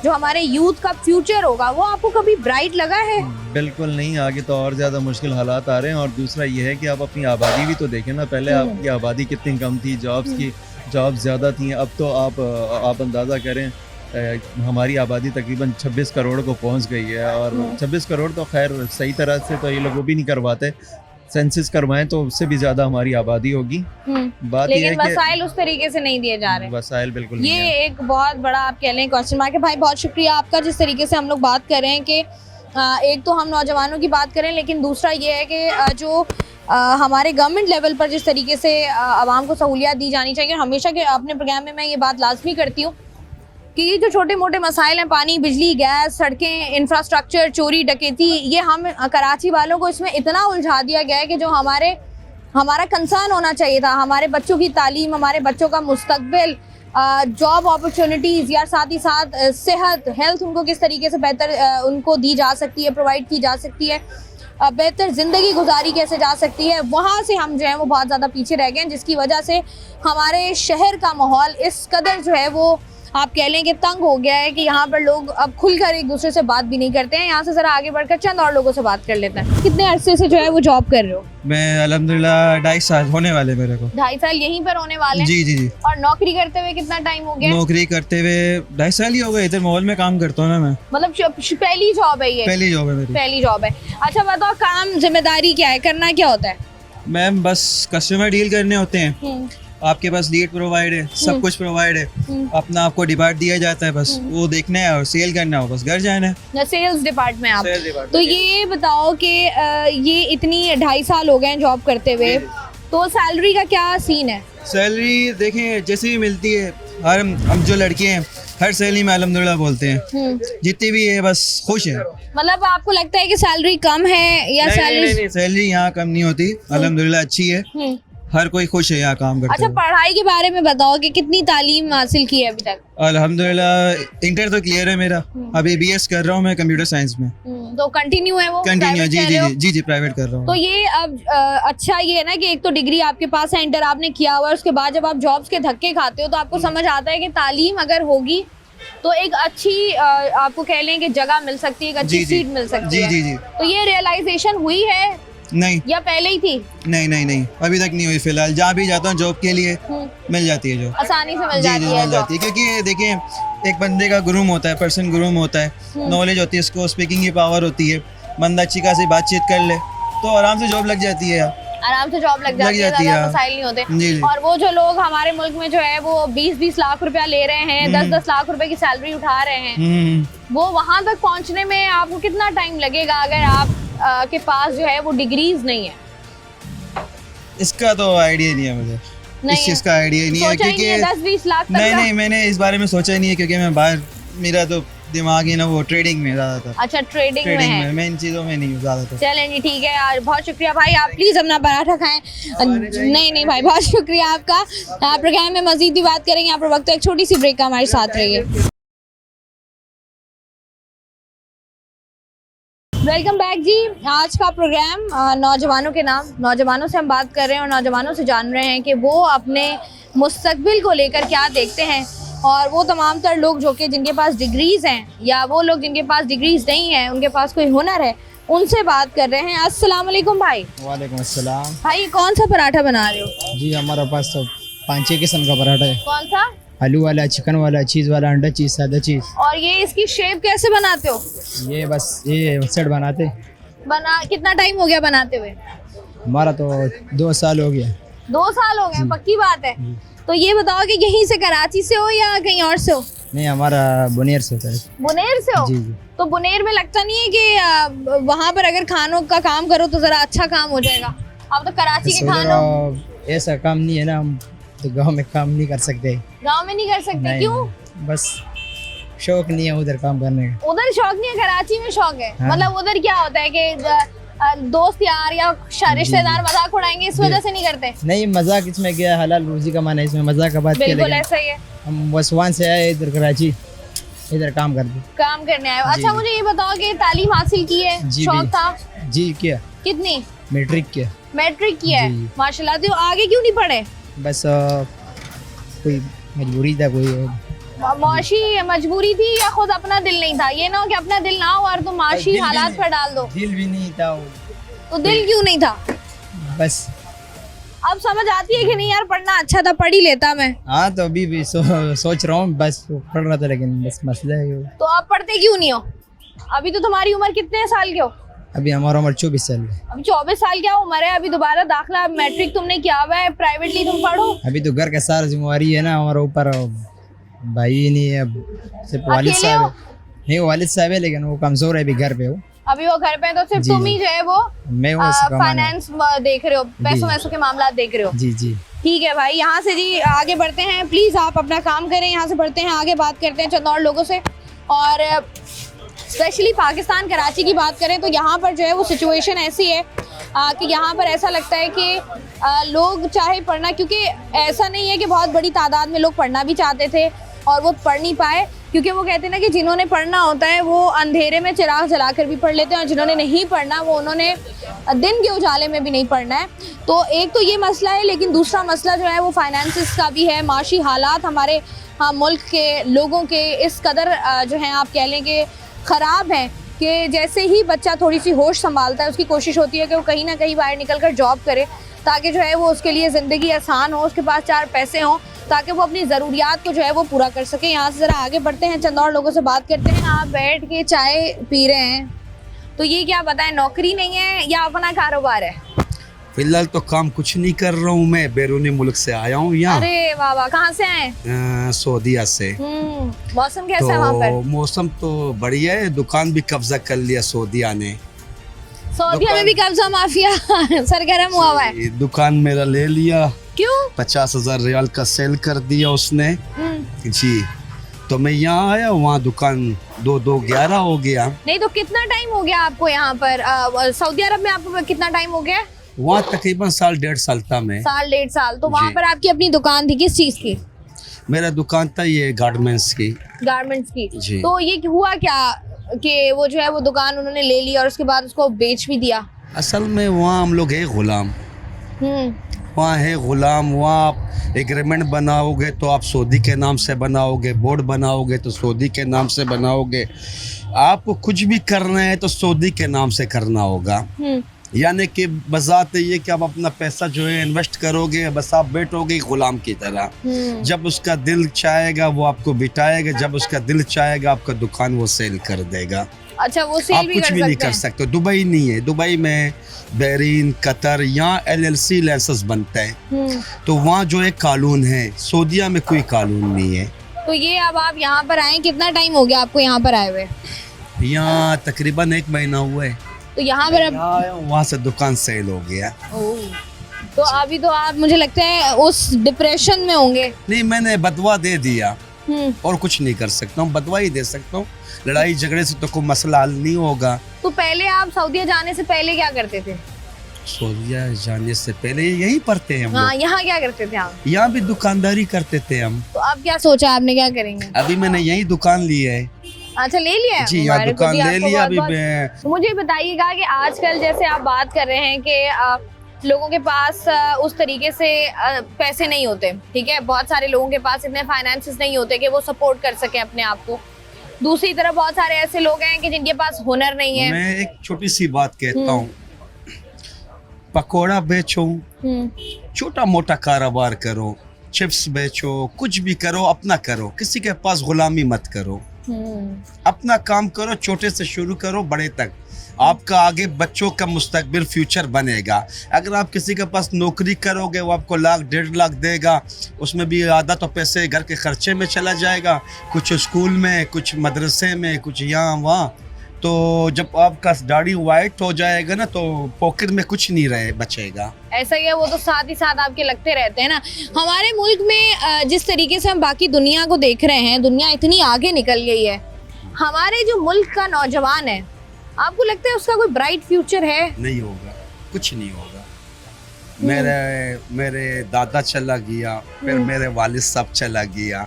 जो हमारे यूथ का फ्यूचर होगा, वो आपको कभी ब्राइट लगा है? बिल्कुल नहीं, आगे तो और ज़्यादा मुश्किल हालात आ रहे हैं। और दूसरा ये है कि आप अपनी आबादी भी तो देखें ना। पहले आपकी आबादी कितनी कम थी, जॉब्स ज़्यादा थी। अब तो आप अंदाज़ा करें, हमारी आबादी तकरीबन 26 करोड़ को पहुंच गई है। और 26 करोड़ तो खैर सही तरह से तो ये लोग वो भी नहीं करवाते, सेंसस करवाएं तो उससे भी ज़्यादा हमारी आबादी होगी। बात ये है कि वसाइल उस तरीके से नहीं दिए जा रहे। वसाइल बिल्कुल नहीं ये है। एक बहुत बड़ा आप कह लें क्वेश्चन मार्क है। भाई बहुत शुक्रिया आपका, जिस तरीके से हम लोग बात कर रहे हैं कि एक तो हम नौजवानों की बात करें, लेकिन दूसरा ये है कि जो हमारे गवर्नमेंट लेवल पर जिस तरीके से आवाम को सहूलियात दी जानी चाहिए। हमेशा के अपने प्रोग्राम में मैं ये बात लाजमी करती हूँ कि ये जो छोटे मोटे मसाइल हैं, पानी, बिजली, गैस, सड़कें, इंफ्रास्ट्रक्चर, चोरी डकैती, ये हम कराची वालों को इसमें इतना उलझा दिया गया है कि जो हमारा कंसर्न होना चाहिए था, हमारे बच्चों की तालीम, हमारे बच्चों का मुस्तकबिल, जॉब अपॉर्चुनिटीज़ या साथ ही साथ सेहत, हेल्थ, उनको किस तरीके से बेहतर उनको दी जा सकती है, प्रोवाइड की जा सकती है, बेहतर ज़िंदगी गुजारी कैसे जा सकती है, वहाँ से हम जो है वो बहुत ज़्यादा पीछे रह गए हैं, जिसकी वजह से हमारे शहर का माहौल इस कदर जो है वो आप कह लें कि तंग हो गया है कि यहाँ पर लोग अब खुलकर एक दूसरे से बात भी नहीं करते हैं। यहाँ से ज़रा आगे बढ़कर चंद और लोगों से बात कर लेते हैं। कितने अरसे से जो है वो जॉब कर रहे हो? मैं अल्हम्दुलिल्लाह 2.5 साल होने वाले मेरे को। 2.5 साल यहीं पर होने वाले हैं? जी। और नौकरी करते हुए कितना टाइम हो गया? नौकरी करते हुए 2.5 साल ही हो गए। इधर मॉल में काम करता हूँ ना मैं। मतलब पहली जॉब है ये? पहली जॉब है मेरी। पहली जॉब है। अच्छा बताओ, काम जिम्मेदारी क्या है, करना क्या होता है? मैम बस कस्टमर डील करने होते हैं, आपके पास लीड प्रोवाइड है, सब कुछ प्रोवाइड है, अपना आपको डिपार्ट दिया जाता है, बस वो देखना है और सेल करना हो, बस घर जाना है। सेल्स डिपार्टमेंट आप। Sales department, तो ये बताओ कि ये इतनी 2.5 साल हो गए हैं जॉब करते हुए, तो सैलरी का क्या सीन है? सैलरी देखें जैसे भी मिलती है, हर हम जो लड़के हैं हर सैलरी में अल्हम्दुलिल्लाह बोलते हैं, जितनी भी है बस खुश है। मतलब आपको लगता है कि सैलरी कम है या सैलरी? सैलरी यहाँ कम नहीं होती, अल्हम्दुलिल्लाह अच्छी है, हर कोई खुश है यहाँ काम करते अच्छा, हुए। पढ़ाई के बारे में बताओ कि कितनी तालीम हासिल की है अभी तक? अल्हम्दुलिल्लाह इंटर तो क्लियर है मेरा, अभी बीएस कर रहा हूँ मैं कंप्यूटर साइंस में। तो कंटिन्यू है वो? कंटिन्यू, private जी कर जी रहे हो? जी जी जी प्राइवेट कर रहा तो हूँ। ये अब अच्छा ये है ना कि एक तो डिग्री आपके पास है, इंटर आपने किया हुआ है, उसके बाद जब आप जॉब्स के धक्के खाते हो तो आपको समझ आता है कि तालीम अगर होगी तो एक अच्छी आपको कह लें कि जगह मिल सकती है, एक अच्छी जी, जी। सीट मिल सकती जी है। जी जी तो ये रियलाइजेशन हुई है नहीं या पहले ही थी? नहीं अभी तक नहीं हुई फिलहाल। जहाँ भी जाता हूँ जॉब के लिए मिल जाती है जॉब, आसानी से मिल जी जाती जी है मिल जाती है, क्योंकि देखें एक बंदे का ग्रूम होता है, पर्सन ग्रूम होता है, नॉलेज होती है उसको, स्पीकिंग की पावर होती है, बंदा अच्छी खासी बातचीत कर ले तो आराम से जॉब लग जाती है। आराम से जॉब लग जाती है, जाती ज़्यादा है। मसाइल नहीं होते। जी, जी। और वो जो लोग हमारे मुल्क में जो है वो 20-20 लाख रुपया ले रहे हैं, 10-10 लाख रुपए की सैलरी उठा रहे हैं, वो वहां तक पहुंचने में आपको कितना टाइम लगेगा अगर आप के पास जो है वो डिग्रीज नहीं है? इसका तो आइडिया नहीं है मुझे, नहीं इस चीज़ का आइडिया नहीं है, सोचा ही नहीं है क्योंकि 10-20 लाख तक नहीं का? नहीं मैंने इस बारे में सोचा ही नहीं है, क्योंकि मैं बाहर, मेरा तो दिमाग ही ना वो ट्रेडिंग में ज़्यादातर, अच्छा, ट्रेडिंग में ट्रेडिंग है। में, मैं इन चीज़ों में नहीं हूँ ज़्यादातर। चलें जी, ठीक है यार, बहुत शुक्रिया भाई, आप प्लीज अपना पराठा खाएं। नहीं भाई, बहुत शुक्रिया आपका। प्रोग्राम में मजीद भी बात करेंगे, आप वक्त एक छोटी सी ब्रेक का हमारे साथ रहिए। वेलकम बैक जी। आज का प्रोग्राम नौजवानों के नाम, नौजवानों से हम बात कर रहे हैं और नौजवानों से जान रहे हैं कि वो अपने मुस्तकबिल को लेकर क्या देखते हैं, और वो तमाम तर लोग जो कि जिनके पास डिग्रीज हैं या वो लोग जिनके पास डिग्रीज नहीं हैं, उनके पास कोई हुनर है, उनसे बात कर रहे हैं। अस्सलाम वालेकुम भाई। वालेकुम अस्सलाम। भाई कौन सा पराठा बना रहे हो? जी हमारे पास तो 5-6 किस्म का पराठा है, कौन सा? आलू वाला, चिकन वाला, चीज़ वाला, अंडा चीज़, सादा चीज़। और ये इसकी शेप कैसे बनाते हो? ये बस ये सेट बनाते, बना कितना टाइम हो गया बनाते हुए? हमारा तो 2 साल हो गया। 2 साल हो गए, पक्की बात है। तो ये बताओ कि यहीं से कराची से हो या कहीं और से हो? नहीं हमारा बुनेर से होता है। बुनेर से हो? जी जी। तो बुनेर में लगता नहीं है कि वहाँ पर अगर खानों का काम करो तो जरा अच्छा काम हो जाएगा? आप तो कराची के खानों, ऐसा काम नहीं है ना, हम तो गांव में काम नहीं कर सकते। गांव में नहीं कर सकते? नहीं, क्यों? बस शौक नहीं है उधर काम करने का। उधर शौक नहीं है, कराची में शौक है। हाँ। मतलब उधर क्या होता है कि दोस्त यार या रिश्तेदार मजाक उड़ाएंगे, इस वजह से नहीं करते? नहीं मजाक इसमें क्या है, हलाल रोजी कमाना है, इसमें मजाक का बात क्या, बिल्कुल लेकिन ऐसा ही है। हम बस वहाँ से आए इधर कराची, इधर काम करते। काम करने आए हो। अच्छा, जी। मुझे ये बताओ कि तालीम हासिल की है, जी, शौक भी। था? जी क्या, कितनी? मैट्रिक किया। मैट्रिक किया है, जी। माशाल्लाह। तो आगे क्यों नहीं पढ़े? बस कोई मजबूरी था, कोई माशी मजबूरी थी या खुद अपना दिल नहीं था? ये ना हो कि अपना दिल ना हो और तुम माशी दिल भी हालात नहीं। पर डाल दो। दिल भी नहीं था वो, तो दिल क्यों नहीं था? बस। अब समझ आती है कि नहीं यार पढ़ना अच्छा था, पढ़ ही लेता मैं। हाँ तो अभी भी सोच रहा हूँ, बस वो पढ़ रहा था, लेकिन बस मसला है वो। तो आप पढ़ते क्यों नहीं हो? अभी तो तुम्हारी उम्र कितने साल के हो? अभी हमारा उम्र 24 साल है। अभी 24 साल क्या उम्र है? अभी दोबारा दाखिला, मैट्रिक तुमने किया हुआ है, प्राइवेटली तुम पढ़ो। अभी तो घर का सारा जिम्मेवारी है ना हमारे ऊपर, भाई ही नहीं है, अब सिर्फ वालिद अकेले साहब हो? है। नहीं वालिद साहब है, लेकिन वो कमजोर है, अभी घर पे हो। अभी वो घर पे है, तो सिर्फ जी, तुम जी। ही जो है वो मैं वो कमाने। फाइनेंस देख रहे हो, पैसों वैसों के मामला देख रहे हो। जी जी। ठीक है भाई, यहाँ से जी आगे बढ़ते हैं। प्लीज़ आप अपना काम करें, यहाँ से बढ़ते हैं आगे, बात करते हैं चंद और लोगों से। और स्पेशली पाकिस्तान कराची की बात करें तो यहाँ पर जो है वो सिचुएशन ऐसी है कि यहाँ पर ऐसा लगता है कि लोग चाहे पढ़ना, क्योंकि ऐसा नहीं है कि बहुत बड़ी तादाद में लोग पढ़ना भी चाहते थे और वो पढ़ नहीं पाए, क्योंकि वो कहते हैं ना कि जिन्होंने पढ़ना होता है वो अंधेरे में चिराग जलाकर भी पढ़ लेते हैं, और जिन्होंने नहीं पढ़ना वो उन्होंने दिन के उजाले में भी नहीं पढ़ना है। तो एक तो ये मसला है, लेकिन दूसरा मसला जो है वो फाइनेंसिस का भी है। माशी हालात हमारे मुल्क के लोगों के इस कदर जो हैं आप कह लें कि ख़राब हैं कि जैसे ही बच्चा थोड़ी सी होश संभालता है, उसकी कोशिश होती है कि वो कहीं ना कहीं बाहर निकल कर जॉब करे, ताकि जो है वो उसके लिए ज़िंदगी आसान हो, उसके पास 4 पैसे हों, ताकि वो अपनी ज़रूरियात को जो है वो पूरा कर सके। यहाँ से ज़रा आगे बढ़ते हैं, चंद और लोगों से बात करते हैं। आप बैठ के चाय पी रहे हैं, तो ये क्या बताएं, नौकरी नहीं है या अपना कारोबार है? फिलहाल तो काम कुछ नहीं कर रहा हूँ, मैं बैरूनी मुल्क से आया हूँ यहाँ, अरे वाह वाह, कहाँ से आए? सऊदीया से। मौसम कैसा है वहाँ पर? तो मौसम तो बढ़िया है, दुकान भी कब्जा कर लिया सऊदीया ने। सऊदीया में भी कब्जा माफिया सरगर्म हुआ हुआ है। दुकान मेरा ले लिया, क्यों? 50,000 रियाल का सेल कर दिया उसने जी। तो मैं यहाँ आया, वहाँ दुकान 2-2-11 हो गया। नहीं तो कितना टाइम हो गया आपको यहाँ पर सऊदी अरब में? आपको कितना टाइम हो गया? वहाँ तकरीबन 1.5 साल था मैं। 1.5 साल। तो वहाँ जी। पर आपकी अपनी दुकान थी, किस चीज की? मेरा दुकान था ये गारमेंट्स की। गारमेंट्स की। जी। तो ये हुआ क्या कि वो जो है वो दुकान उन्होंने ले ली और उसके बाद उसको बेच भी दिया? असल में वहाँ हम लोग है गुलाम, वहाँ है गुलाम। वहाँ आप एग्रीमेंट बनाओगे तो आप सऊदी के नाम से बनाओगे, बोर्ड बनाओगे तो सऊदी के नाम से बनाओगे। आपको कुछ भी करना है तो सऊदी के नाम से करना होगा। यानी कि बजात ये कि आप अपना पैसा जो है इन्वेस्ट करोगे, बस आप बैठोगे गुलाम की तरह। जब उसका दिल चाहेगा वो आपको बिठाएगा, जब उसका दिल चाहेगा आपका दुकान वो सेल कर देगा। अच्छा, वो आप सेल भी कुछ कर भी नहीं सकते कर हैं? सकते। दुबई नहीं है, दुबई में बहरीन, कतर, यहाँ LLC लाइसेंस बनता है। तो वहाँ जो एक कानून है, सऊदीया में कोई कानून नहीं है। तो ये अब आप यहाँ पर आए, कितना टाइम हो गया आपको यहाँ पर आए हुए? यहाँ तकरीबन 1 महीना हुआ है। तो यहाँ पर अब वहाँ से दुकान सेल हो गया। तो अभी तो आप, मुझे लगता है, उस डिप्रेशन में होंगे। नहीं, मैंने बदवा दे दिया और कुछ नहीं कर सकता हूँ, बदवा ही दे सकता हूँ। लड़ाई झगड़े से तो कोई मसला हल नहीं होगा। तो पहले आप सऊदीया जाने से पहले क्या करते थे? सऊदीया जाने से पहले यहीं पढ़ते हैं हम हाँ, लोग। यहाँ क्या करते थे आप? यहाँ भी दुकानदारी करते थे हम। तो अब क्या सोचा आपने, क्या करेंगे? अभी मैंने यहीं दुकान ली है। अच्छा, ले लिया है? जी, यहाँ मुबारक हो दुकान जी ले आपको लिया। अभी बहुत-बहुत। मैं तो मुझे बताइएगा कि आजकल जैसे आप बात कर रहे हैं कि लोगों के पास उस तरीके से पैसे नहीं होते, ठीक है? बहुत सारे लोगों के पास इतने फाइनेंसेस नहीं होते कि वो सपोर्ट कर सके अपने आप को। दूसरी तरफ बहुत सारे ऐसे लोग हैं कि जिनके पास हुनर नहीं है। मैं एक छोटी सी बात कहता हूँ, पकोड़ा बेचो, छोटा मोटा कारोबार करो, चिप्स बेचो, कुछ भी करो, अपना करो, किसी के पास गुलामी मत करो। अपना काम करो, छोटे से शुरू करो, बड़े तक। आपका आगे बच्चों का मुस्तकबिल फ्यूचर बनेगा। अगर आप किसी के पास नौकरी करोगे, वो आपको 1,00,000 1.5 लाख देगा, उसमें भी आधा तो पैसे घर के खर्चे में चला जाएगा, कुछ स्कूल में, कुछ मदरसे में, कुछ यहाँ वहाँ। तो जब आपका दाढ़ी वाइट हो जाएगा ना, तो पॉकेट में कुछ नहीं रहे बचेगा। ऐसा ही है, वो तो साथ ही साथ आपके लगते रहते हैं ना। हमारे मुल्क में जिस तरीके से हम बाकी दुनिया को देख रहे हैं, दुनिया इतनी आगे निकल गई है। हमारे जो मुल्क का नौजवान है, आपको लगता है उसका कोई ब्राइट फ्यूचर है? नहीं होगा, कुछ नहीं होगा। मेरे दादा चला गया, फिर मेरे वालिद साहब चला गया,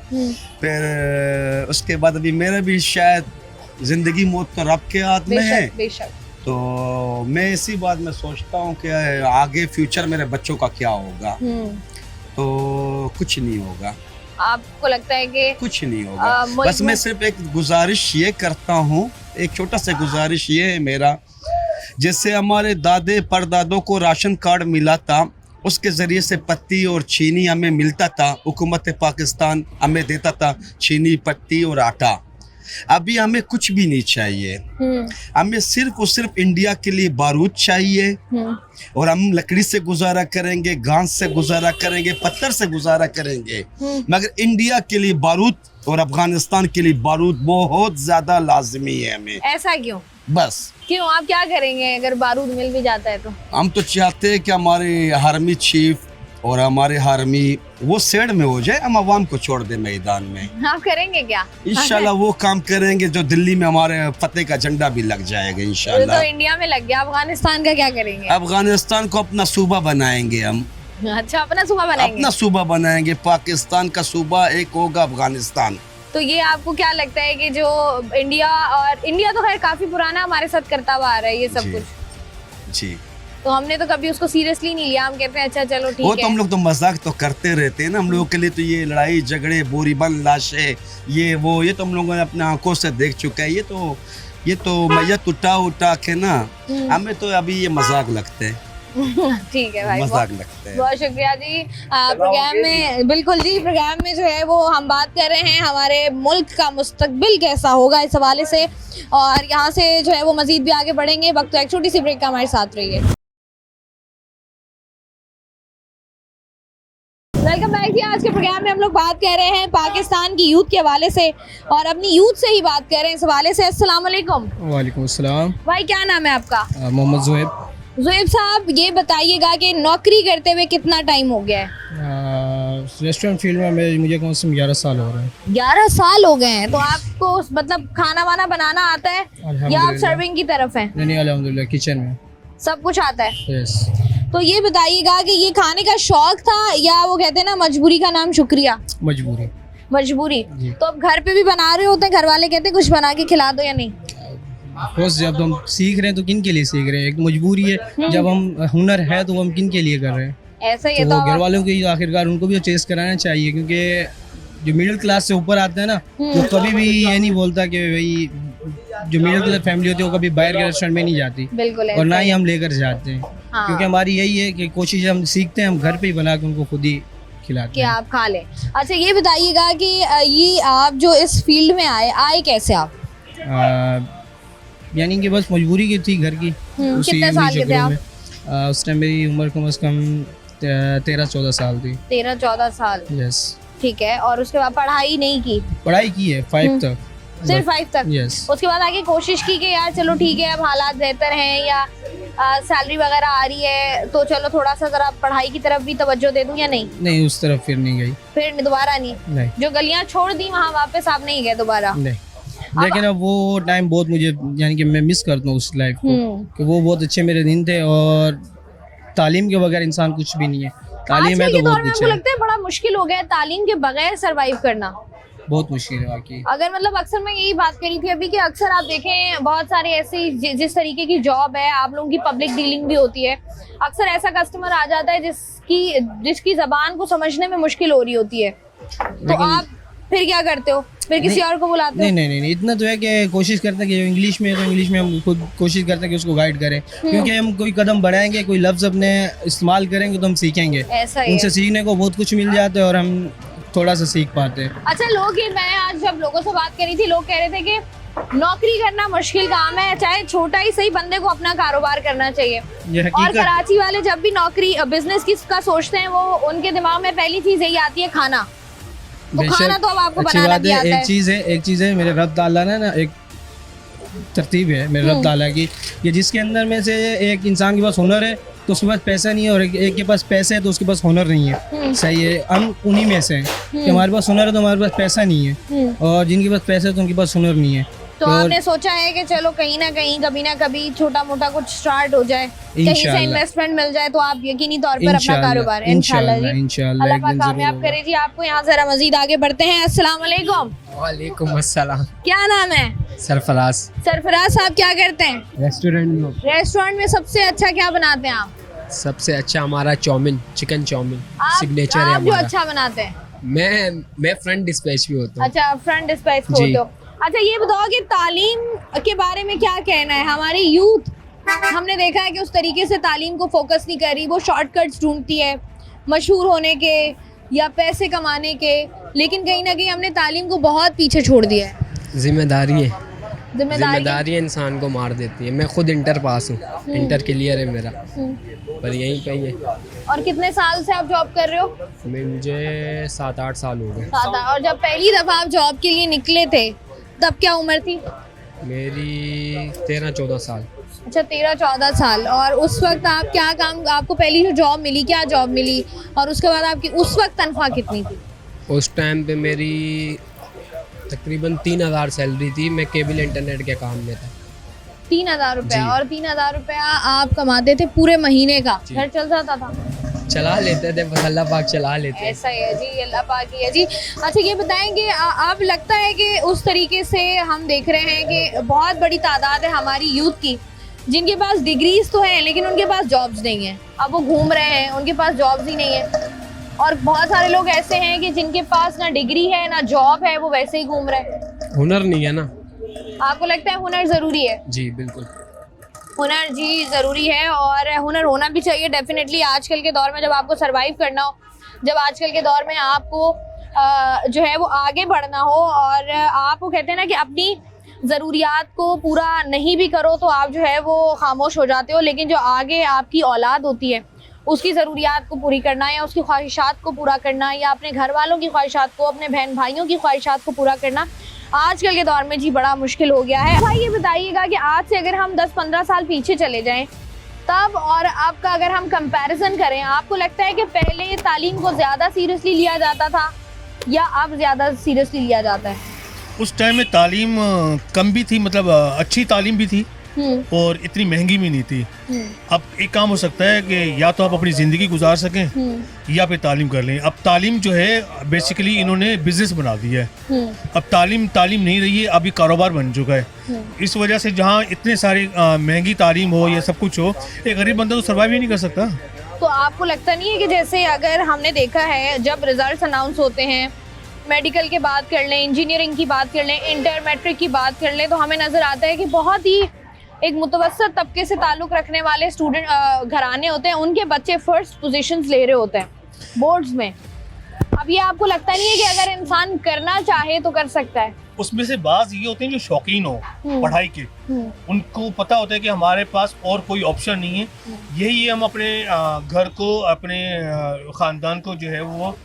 फिर उसके बाद अभी मेरे भी शायद जिंदगी मौत तो रब के हाथ में है। बेशक। तो मैं इसी बात में सोचता हूँ कि आगे फ्यूचर मेरे बच्चों का क्या होगा। तो कुछ नहीं होगा। आपको लगता है कि कुछ नहीं होगा। बस मैं सिर्फ एक गुजारिश ये करता हूँ, एक छोटा सा गुजारिश ये है मेरा, जैसे हमारे दादे परदादों को राशन कार्ड मिला था, उसके ज़रिए से पत्ती और चीनी हमें मिलता था, हुकूमत पाकिस्तान हमें देता था चीनी, पत्ती और आटा। अभी हमें कुछ भी नहीं चाहिए, हमें सिर्फ और सिर्फ इंडिया के लिए बारूद चाहिए, और हम लकड़ी से गुजारा करेंगे, घास से गुजारा करेंगे, पत्थर से गुजारा करेंगे, मगर इंडिया के लिए बारूद और अफगानिस्तान के लिए बारूद बहुत ज्यादा लाजमी है हमें। ऐसा क्यों? बस क्यों, आप क्या करेंगे अगर बारूद मिल भी जाता है तो? हम तो चाहते हैं कि हमारे आर्मी चीफ और हमारे आर्मी वो साइड में हो जाए, हम अवाम को छोड़ दे मैदान में। आप करेंगे क्या? इंशाल्लाह वो काम करेंगे जो दिल्ली में हमारे फतेह का झंडा भी लग जाएगा इंशाल्लाह। तो इंडिया में लग गया, अफगानिस्तान का क्या करेंगे? अफगानिस्तान को अपना सूबा बनाएंगे हम। अच्छा, अपना सूबा बनाएंगे? अपना सूबा बनाएंगे, पाकिस्तान का सूबा एक होगा अफगानिस्तान। तो ये आपको क्या लगता है कि जो इंडिया तो खैर काफी पुराना हमारे साथ करता हुआ आ रहा है ये सब जी, कुछ, जी, तो हमने तो कभी उसको सीरियसली नहीं लिया। हम कहते हैं अच्छा चलो ठीक वो है। तो हम लोग तो मजाक तो करते रहते हैं ना। हम लोगों के लिए तो ये लड़ाई झगड़े, बोरी बंद लाशें, ये तो हम लोगों ने अपने आंखों से देख चुका है। ये तो मैयत उठा के ना, हमें तो अभी ये मजाक लगते हैं। ठीक है भाई, मजाक लगता है। बहुत शुक्रिया जी। प्रोग्राम में, बिल्कुल जी, प्रोग्राम में जो है वो हम बात कर रहे हैं हमारे मुल्क का मुस्तकबिल कैसा होगा इस हवाले से, और यहाँ से जो है वो मजीद भी आगे बढ़ेंगे। वक्त तो एक छोटी सी ब्रेक का, हमारे साथ रहिए। आज के प्रोग्राम में हम लोग बात कर रहे हैं पाकिस्तान की यूथ के हवाले से और अपनी यूथ से ही बात कर रहे हैं इस हवाले से। अस्सलाम वालेकुम। वालेकुम अस्सलाम। भाई क्या नाम है आपका? मोहम्मद ज़ुहैब। ज़ुहैब साहब ये बताइएगा कि नौकरी करते हुए कितना टाइम हो गया है? रेस्टोरेंट फील्ड में मुझे कम से कम 11 साल हो रहे हैं। 11 साल हो गए हैं। तो आपको मतलब खाना वाना बनाना आता है या आप अल्हम्दुलिल्लाह। सर्विंग की तरफ हैं? नहीं अल्हम्दुलिल्लाह किचन में। सब कुछ आता है। यस। तो ये बताइएगा कि ये खाने का शौक था या वो कहते हैं ना मजबूरी का नाम शुक्रिया? मजबूरी। मजबूरी। जी। तो अब घर पे भी बना रहे होते हैं, घर वाले कहते हैं कुछ बना के खिला दो या नहीं? बस जब हम सीख रहे हैं तो किन के लिए सीख रहे हैं? एक मजबूरी है, जब हम हुनर है तो हम किन के लिए कर रहे हैं? ऐसा ही है। तो तो घर वालों की आखिरकार उनको भी चेस कराना चाहिए, क्योंकि जो मिडिल क्लास से ऊपर आते हैं ना वो कभी भी ये नहीं बोलता कि भाई जो मिडिल क्लास फैमिली होती है वो कभी बाहर के रेस्टोरेंट में नहीं जाती बिल्कुल और ना ऐसा ही हम लेकर जाते हैं। हाँ। क्योंकि हमारी यही है कि कोशिश हम सीखते हैं, हम घर पे ही बना के उनको खुद ही खिलाते कि हैं। आप खा लें। अच्छा ये बताइएगा कि ये आप जो इस फील्ड में आए कैसे आप? यानी कि बस मजबूरी की थी घर की। कितने साल के थे आप? उस टाइम मेरी उम्र कम से कम 13-14 साल थी। 13-14 साल। यस। ठीक है। और उसके बाद पढ़ाई नहीं की? पढ़ाई की है 5 तक। सिर्फ 5 तक? यस। उसके बाद आगे कोशिश की कि यार चलो ठीक है अब हालात बेहतर हैं या सैलरी वगैरह आ रही है तो चलो थोड़ा सा जरा पढ़ाई की तरफ भी तवज्जो दे दूं या नहीं? नहीं उस तरफ फिर नहीं गई। फिर दोबारा नहीं? नहीं। जो गलियां छोड़ दी वहाँ वापस आप नहीं गए दोबारा? नहीं। लेकिन अब वो टाइम बहुत मुझे यानी कि मैं मिस करता हूँ उस लाइफ को, कि वो बहुत अच्छे मेरे दिन थे और तालीम के बगैर इंसान कुछ भी नहीं है। तालीम है आजकल तो के दौर बहुत में अच्छा हमको है। लगता है बड़ा मुश्किल हो गया है तालीम के बगैर सरवाइव करना। बहुत मुश्किल है वाकई। अगर मतलब अक्सर मैं यही बात करी थी अभी कि अक्सर आप देखें बहुत सारे ऐसी जिस तरीके की जॉब है आप लोगों की पब्लिक डीलिंग भी होती है, अक्सर ऐसा कस्टमर आ जाता है जिसकी जबान को समझने में मुश्किल हो रही होती है, तो आप फिर क्या करते हो? फिर किसी और को बुलाते हो? नहीं इतना तो है कि कोशिश करते हैं कि जो इंग्लिश में है तो इंग्लिश में हम खुद कोशिश करते हैं कि उसको गाइड करें, क्योंकि हम कोई कदम बढ़ाएंगे, कोई लफ्ज़ अपने इस्तेमाल करेंगे तो हम सीखेंगे। ऐसा ही उनसे है। सीखने को बहुत कुछ मिल जाता है और हम थोड़ा सा सीख पाते हैं। अच्छा मैं आज जब लोगों से बात करी थी लोग कह रहे थे कि नौकरी करना मुश्किल काम है, चाहे छोटा ही सही बंदे को अपना कारोबार करना चाहिए। ये और हकीकत कराची वाले जब भी नौकरी बिजनेस का सोचते हैं वो उनके दिमाग में पहली चीज यही आती है खाना। तो बेशक खाना तो अब आपको अच्छी बनाना बात भी है। आता है। एक चीज़ है मेरे रब ताला ने ना एक तरतीब है मेरे रब ताला की, कि जिसके अंदर में से एक इंसान के पास हुनर है तो उसके पास पैसा नहीं है और एक के पास पैसा है तो उसके पास हुनर नहीं है। सही है, हम उन्हीं में से हैं कि हमारे पास हुनर है तो हमारे पास पैसा नहीं है, और जिनके पास पैसा है तो उनके पास हुनर नहीं है। तो आपने सोचा है कि चलो कहीं ना कहीं कभी ना कभी छोटा मोटा कुछ स्टार्ट हो जाए, कहीं से इंशाल्लाह। इन्वेस्टमेंट मिल जाए तो आप यकीनी तौर पर अपना कारोबार इंशाल्लाह जी इंशाल्लाह अल्लाह एक पाक दिन कामयाब जरूर करे जी आपको। यहाँ जरा मजीद आगे बढ़ते हैं। अस्सलाम वालेकुम। वालेकुम अस्सलाम। क्या नाम है? सरफराज। सरफराज साहब क्या करते हैं? रेस्टोरेंट में रेस्टोरेंट में सबसे अच्छा क्या बनाते हैं आप? सबसे अच्छा हमारा चाउमीन, चिकन चाउमीन सिग्नेचर है आप जो हमारा। अच्छा बनाते हैं? मैं फ्रंट डिस्पैच भी होता हूँ। अच्छा फ्रंट डिस्पैच जी। होते हो। अच्छा ये बताओ कि तालीम के बारे में क्या कहना है? हमारी यूथ हमने देखा है कि उस तरीके से तालीम को फोकस नहीं कर रही, वो शॉर्टकट्स ढूंढती है मशहूर होने के या पैसे कमाने के, लेकिन कहीं ना कहीं हमने तालीम को बहुत पीछे छोड़ दिया है। जिम्मेदारी है, जिम्मेदारी जिम्मेदारी इंसान को मार देती है। मैं खुद इंटर पास हूँ, इंटर क्लियर है मेरा, पर यहीं कहीं है। और कितने साल से आप जॉब कर रहे हो? मुझे 7-8 साल हो गए। और जब पहली दफ़ा आप जॉब के लिए निकले थे तब क्या उम्र थी? मेरी 13-14 साल। अच्छा 13-14 साल। और उस वक्त आप क्या काम, आपको पहली जो जॉब मिली क्या जॉब मिली और उसके बाद आपकी उस वक्त तनख्वाह कितनी थी? उस टाइम पे मेरी तकरीबन 3000 सैलरी थी। मैं केबल इंटरनेट के काम में था। 3000 रुपया? जी। और 3000 रुपया आप कमाते थे पूरे महीने का? घर चल जाता था? चला लेते थे, बस अल्लाह पाक चला लेते। ऐसा ही है जी, अल्लाह पाक ही है जी। अच्छा ये बताएंगे आप, लगता है कि उस तरीके से हम देख रहे हैं कि बहुत बड़ी तादाद है हमारी यूथ की जिनके पास डिग्रीज तो हैं लेकिन उनके पास जॉब्स नहीं है। अब वो घूम रहे हैं, उनके पास जॉब्स ही नहीं है। और बहुत सारे लोग ऐसे हैं कि जिनके पास ना डिग्री है ना जॉब है, वो वैसे ही घूम रहे हैं। हुनर नहीं है ना। आपको लगता है हुनर ज़रूरी है? जी बिल्कुल। हुनर जी ज़रूरी है और हुनर होना भी चाहिए डेफिनेटली। आजकल के दौर में जब आपको सरवाइव करना हो, जब आजकल के दौर में आपको जो है वो आगे बढ़ना हो और आप वो कहते हैं ना कि अपनी ज़रूरियात को पूरा नहीं भी करो तो आप जो है वो खामोश हो जाते हो, लेकिन जो आगे आपकी औलाद होती है उसकी ज़रूरियात को पूरी करना या उसकी ख्वाहिशात को पूरा करना या अपने घर वालों की ख्वाहिशात को, अपने बहन भाइयों की ख्वाहिशात को पूरा करना आजकल के दौर में जी बड़ा मुश्किल हो गया है। भाई ये बताइएगा कि आज से अगर हम 10-15 साल पीछे चले जाएं तब और अब का अगर हम कंपैरिजन करें, आपको लगता है कि पहले तालीम को ज़्यादा सीरियसली लिया जाता था या अब ज़्यादा सीरियसली लिया जाता है? उस टाइम में तालीम कम भी थी, मतलब अच्छी तालीम भी थी और इतनी महंगी भी नहीं थी। अब एक काम हो सकता है कि या तो आप अपनी ज़िंदगी गुजार सकें या फिर तालीम कर लें। अब तालीम जो है बेसिकली इन्होंने बिजनेस बना दिया है। अब तालीम नहीं रही है, अभी कारोबार बन चुका है। इस वजह से जहाँ इतने सारी महंगी तालीम हो या सब कुछ हो, एक गरीब बंदा तो सर्वाइव ही नहीं कर सकता। तो आपको लगता नहीं है कि जैसे अगर हमने देखा है जब रिजल्ट्स अनाउंस होते हैं, मेडिकल की बात कर लें, इंजीनियरिंग की बात कर लें, इंटर मैट्रिक की बात कर लें, तो हमें नज़र आता है कि बहुत ही एक मुतवस्सित तबके से ताल्लुक़ रखने वाले स्टूडेंट घराने होते हैं, उनके बच्चे फर्स्ट पोजीशंस ले रहे होते हैं बोर्ड्स में। अब ये आपको लगता नहीं है कि अगर इंसान करना चाहे तो कर सकता है? उसमें से बात ये होते हैं जो शौकीन हो पढ़ाई के, उनको पता होता है कि हमारे पास और कोई ऑप्शन नहीं है, यही हम अपने घर को, अपने ख़ानदान को जो है वो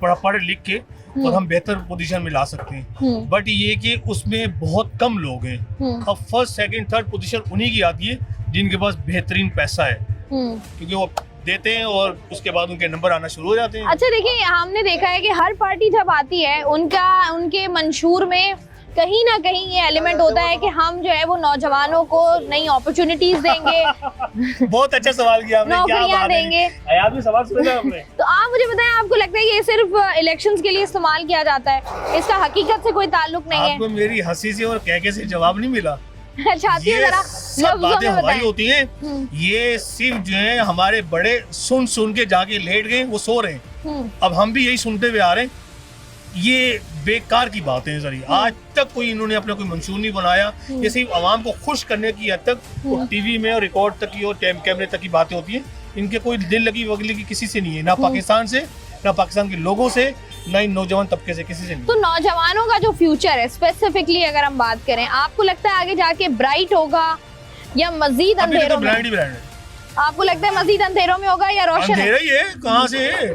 पढ़ लिख के और हम बेहतर पोजीशन में ला सकते हैं। बट ये कि उसमें बहुत कम लोग हैं। अब फर्स्ट सेकंड थर्ड पोजीशन उन्हीं की आती है जिनके पास बेहतरीन पैसा है, क्योंकि वो देते हैं और उसके बाद उनके नंबर आना शुरू हो जाते हैं। अच्छा देखिए, हमने देखा है कि हर पार्टी जब आती है उनके मंशूर में कहीं ना कहीं ये एलिमेंट होता है कि हम जो है वो नौजवानों को नई अपॉर्चुनिटीज देंगे। बहुत अच्छा सवाल किया आपने, नौकरियां देंगे। आपने सवाल सुना आपने। तो आप मुझे बताएं, आपको लगता है कि ये सिर्फ इलेक्शंस के लिए इस्तेमाल किया जाता है, इसका हकीकत से कोई ताल्लुक नहीं है? आपको मेरी हंसी से और कहके से जवाब नहीं मिला। चाहती है जरा सब बातें हमारी होती हैं। ये सिर्फ जो है हमारे बड़े सुन के जाके लेट गए, वो सो रहे हैं। अब हम भी यही सुनते हुए आ रहे हैं। ये बेकार की बातें हैं सारी। आज तक कोई इन्होंने अपना कोई मंशूर नहीं बनाया। ये सिर्फ आवाम को खुश करने की हद तक टीवी में और रिकॉर्ड तक की और कैमरे तक की बातें होती हैं। इनके कोई दिल लगी वगली की किसी से नहीं है, ना पाकिस्तान से, ना पाकिस्तान के लोगों से, ना इन नौजवान तबके से, किसी से नहीं। तो नौजवानों का जो फ्यूचर है स्पेसिफिकली अगर हम बात करें, आपको लगता है आगे जाके ब्राइट होगा या मजीद अंधेरों में? आपको लगता है मजीद अंधेरों में होगा या रोशन? अंधेरा ही है, कहाँ से है?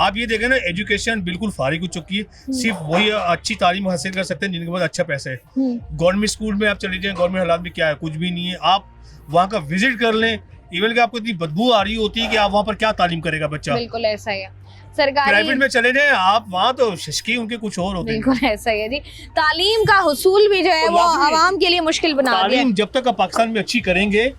आप ये देखें ना, एजुकेशन बिल्कुल फारिग हो चुकी है। सिर्फ वही अच्छी तालीम हासिल कर सकते हैं जिनके पास अच्छा पैसा है। गवर्नमेंट स्कूल में आप चले जाएं, गवर्नमेंट हालात में क्या है, कुछ भी नहीं है। आप वहाँ का विजिट कर लें, इवन कि आपको इतनी बदबू आ रही होती है कि आप वहाँ पर क्या तालीम करेगा बच्चा। बिल्कुल ऐसा ही है। सरकारी प्राइवेट में चले जाएं आप, वहाँ तो शशकी उनके कुछ और होते हैं। बिल्कुल ऐसा ही है जी। तालीम का हुसूल भी जो है वो आवाम के लिए मुश्किल बना दिया। तालीम जब तक आप पाकिस्तान में अच्छी करेंगे,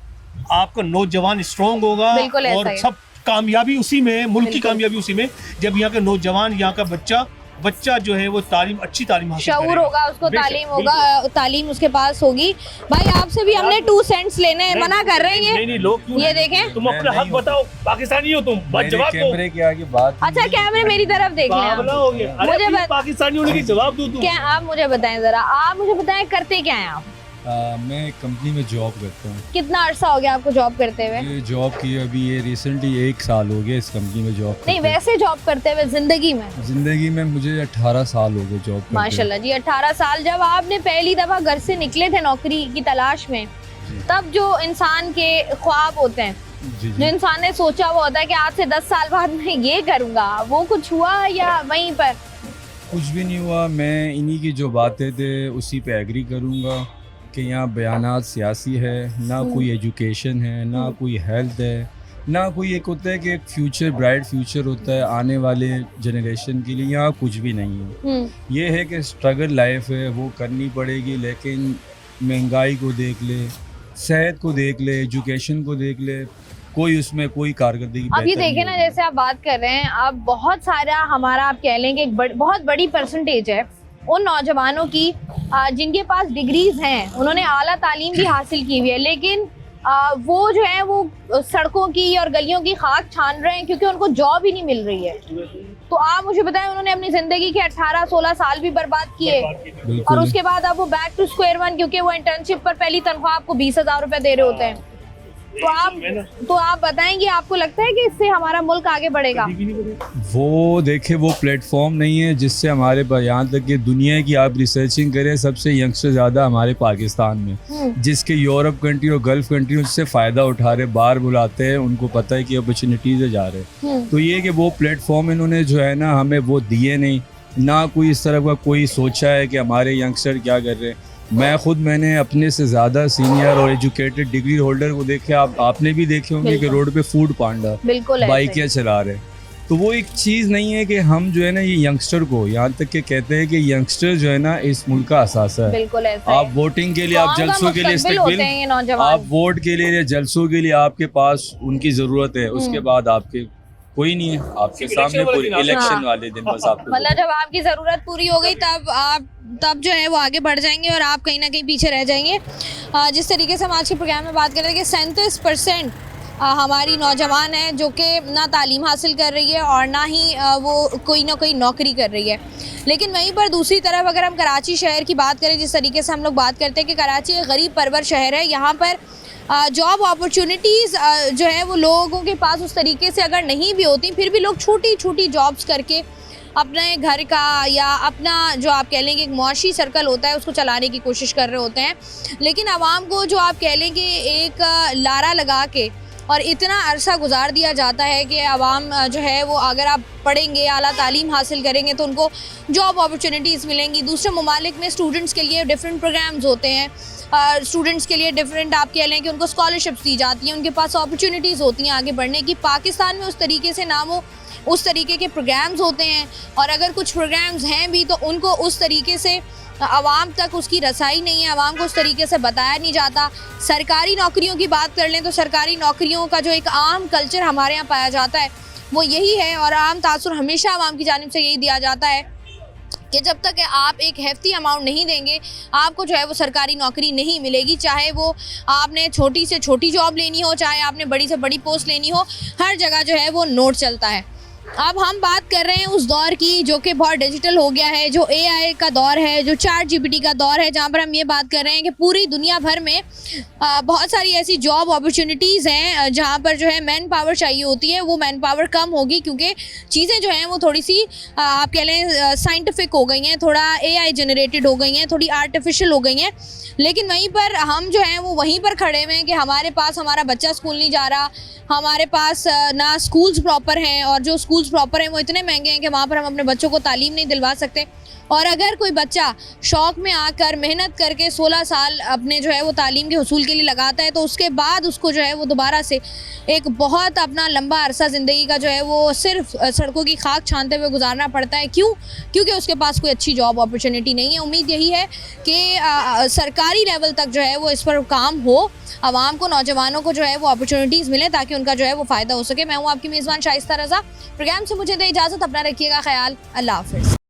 आपका नौजवान स्ट्रॉन्ग होगा और सब कामयाबी उसी में, मुल्क की कामयाबी उसी में, जब यहाँ का नौजवान, यहाँ का बच्चा जो है वो अच्छी तालीम हासिल करेगा, शऊर होगा, उसको तालीम होगा, तालीम उसके पास होगी। भाई आपसे भी हमने 2 सेंट्स लेने मना कर रहे हैं। नहीं, लोग ये देखें, तुम अपना हक बताओ, पाकिस्तानी हो तुम, जवाब दो। कैमरे के आगे बात। अच्छा कैमरे मेरी तरफ देख लें। मुझे पाकिस्तानी होने की जवाब दो तुम। क्या आप मुझे बताएं जरा, आप मुझे बताएं करते क्या हैं आप? मैं कंपनी में जॉब करता हूँ। कितना अरसा हो गया आपको जॉब करते हुए? ये जॉब की अभी ये रिसेंटली 1 साल हो गया इस कंपनी में जॉब। नहीं, वैसे जॉब करते हुए जिंदगी में मुझे 18 साल हो गए जॉब करते। माशाल्लाह जी, 18 साल। जब आपने पहली दफा घर से निकले थे नौकरी की तलाश में, तब जो इंसान के ख्वाब होते हैं, जो इंसान ने सोचा हुआ होता है कि आज से 10 साल बाद मैं ये करूँगा, वो कुछ हुआ या वहीं पर? कुछ भी नहीं हुआ। मैं इन्हीं की जो बातें थे उसी पे एग्री करूँगा कि यहाँ बयानात सियासी है, ना कोई एजुकेशन है, ना कोई हेल्थ है, ना कोई एक होता है कि एक फ्यूचर, ब्राइट फ्यूचर होता है आने वाले जनरेशन के लिए। यहाँ कुछ भी नहीं है। ये है कि स्ट्रगल लाइफ है, वो करनी पड़ेगी, लेकिन महंगाई को देख ले, सेहत को देख ले, एजुकेशन को देख ले, कोई उसमें कोई कारकर्दगी। अब ये देखें ना, जैसे आप बात कर रहे हैं, अब बहुत सारा हमारा, आप कह लें कि एक बहुत बड़ी परसेंटेज है उन नौजवानों की जिनके पास डिग्रीज हैं, उन्होंने आला तालीम भी हासिल की हुई है, लेकिन वो जो है वो सड़कों की और गलियों की खाक छान रहे हैं क्योंकि उनको जॉब ही नहीं मिल रही है। तो आप मुझे बताएं, उन्होंने अपनी जिंदगी के 18-16 साल भी बर्बाद किए और उसके बाद अब वो बैक टू स्क्वायर वन, क्योंकि वो इंटर्नशिप पर पहली तनख्वाह आपको 20,000 रुपए दे रहे होते हैं। तो आप बताएंगे, आपको लगता है कि इससे हमारा मुल्क आगे बढ़ेगा? वो देखे, वो प्लेटफॉर्म नहीं है जिससे हमारे यहाँ तक कि दुनिया की आप रिसर्चिंग करें, सबसे यंगस्टर ज़्यादा हमारे पाकिस्तान में, जिसके यूरोप कंट्री और गल्फ कंट्री उससे फ़ायदा उठा रहे, बाहर बुलाते हैं, उनको पता है कि अपॉर्चुनिटीज़ है, जा रहे। तो ये कि वो प्लेटफॉर्म इन्होंने जो है ना हमें वो दिए नहीं, ना कोई इस तरह का कोई सोचा है कि हमारे यंगस्टर क्या कर रहे हैं। मैंने अपने से ज़्यादा सीनियर और एजुकेटेड डिग्री होल्डर को देखे, आपने भी देखे होंगे कि रोड पे फूड पांडा बाइकें चला रहे। तो वो एक चीज़ नहीं है कि हम जो है ना ये यंगस्टर को, यहाँ तक के कहते हैं कि यंगस्टर जो है ना इस मुल्क का असासा है। बिल्कुल ऐसा आप वोटिंग के लिए, आप जलसों के लिए इस्तेमाल, आप वोट के लिए, जलसों के लिए आपके पास उनकी ज़रूरत है, उसके बाद आपके कोई नहीं है, आपके सामने पूरी इलेक्शन वाले दिन बस आपको, मतलब जब आपकी जरूरत पूरी हो गई तब जो है वो आगे बढ़ जाएंगे और आप कहीं ना कहीं पीछे रह जाएंगे। जिस तरीके से हम आज के प्रोग्राम में बात कर रहे हैं कि 37% हमारी नौजवान है जो कि ना तालीम हासिल कर रही है और ना ही वो कोई ना कोई नौकरी कर रही है। लेकिन वहीं पर दूसरी तरफ अगर हम कराची शहर की बात करें, जिस तरीके से हम लोग बात करते हैं कि कराची एक गरीब परवर शहर है, यहाँ पर जॉब अपॉर्चुनिटीज़ जो है वो लोगों के पास उस तरीके से अगर नहीं भी होती, फिर भी लोग छोटी छोटी जॉब्स करके अपने घर का या अपना जो आप कह लेंगे एक मुआशी सर्कल होता है उसको चलाने की कोशिश कर रहे होते हैं। लेकिन आवाम को जो आप कह लेंगे एक लारा लगा के और इतना अरसा गुजार दिया जाता है कि आवाम जो है वो अगर आप पढ़ेंगे, आला तालीम हासिल करेंगे तो उनको जॉब अपॉर्चुनिटीज़ मिलेंगी। दूसरे ममालिक में स्टूडेंट्स के लिए डिफरेंट प्रोग्राम्स होते हैं, स्टूडेंट्स के लिए डिफरेंट आप कह लें कि उनको स्कॉलरशिप्स दी जाती हैं, उनके पास अपॉर्चुनिटीज़ होती हैं आगे बढ़ने की। पाकिस्तान में उस तरीके से ना वो उस तरीके के प्रोग्राम्स होते हैं, और अगर कुछ प्रोग्राम्स हैं भी तो उनको उस तरीके से आवाम तक उसकी रसाई नहीं है, आवाम को उस तरीके से बताया नहीं जाता। सरकारी नौकरियों की बात कर लें तो सरकारी नौकरियों का जो एक आम कल्चर हमारे यहाँ पाया जाता है वो यही है, और आम तासुर हमेशा आवाम की जानिब से यही दिया जाता है कि जब तक आप एक hefty अमाउंट नहीं देंगे आपको जो है वो सरकारी नौकरी नहीं मिलेगी। चाहे वो आपने छोटी से छोटी जॉब लेनी हो, चाहे आपने बड़ी से बड़ी पोस्ट लेनी हो, हर जगह जो है वो नोट चलता है। अब हम बात कर रहे हैं उस दौर की जो कि बहुत डिजिटल हो गया है, जो AI का दौर है, जो ChatGPT का दौर है, जहाँ पर हम ये बात कर रहे हैं कि पूरी दुनिया भर में बहुत सारी ऐसी जॉब अपॉर्चुनिटीज़ हैं जहाँ पर जो है मैन पावर चाहिए होती है, वो मैन पावर कम होगी क्योंकि चीज़ें जो हैं वो थोड़ी सी आप कह लें साइंटिफिक हो गई हैं, थोड़ा AI जनरेटेड हो गई हैं, थोड़ी आर्टिफिशियल हो गई हैं। लेकिन वहीं पर हम जो हैं वो वहीं पर खड़े हुए हैं कि हमारे पास हमारा बच्चा स्कूल नहीं जा रहा, हमारे पास ना स्कूल्स प्रॉपर हैं, और जो स्कूल्स प्रॉपर हैं वो इतने महंगे हैं कि वहाँ पर हम अपने बच्चों को तालीम नहीं दिलवा सकते। और अगर कोई बच्चा शौक़ में आकर मेहनत करके 16 साल अपने जो है वो तालीम के हुसूल के लिए लगाता है तो उसके बाद उसको जो है वो दोबारा से एक बहुत अपना लंबा अरसा ज़िंदगी का जो है वो सिर्फ सड़कों की खाक छानते हुए गुजारना पड़ता है। क्यों? क्योंकि उसके पास कोई अच्छी जॉब अपॉर्चुनिटी नहीं है। उम्मीद यही है कि सरकारी लेवल तक जो है वो इस पर काम हो, आवाम को, नौजवानों को जो है वो अपॉर्चुनिटीज़ मिले ताकि उनका जो है वो फ़ायदा हो सके। मैं हूँ आपकी मेज़बान शाइस्ता रज़ा। प्रोग्राम से मुझे दे इजाज़त, अपना रखिएगा ख्याल। अल्लाह हाफ़िज़।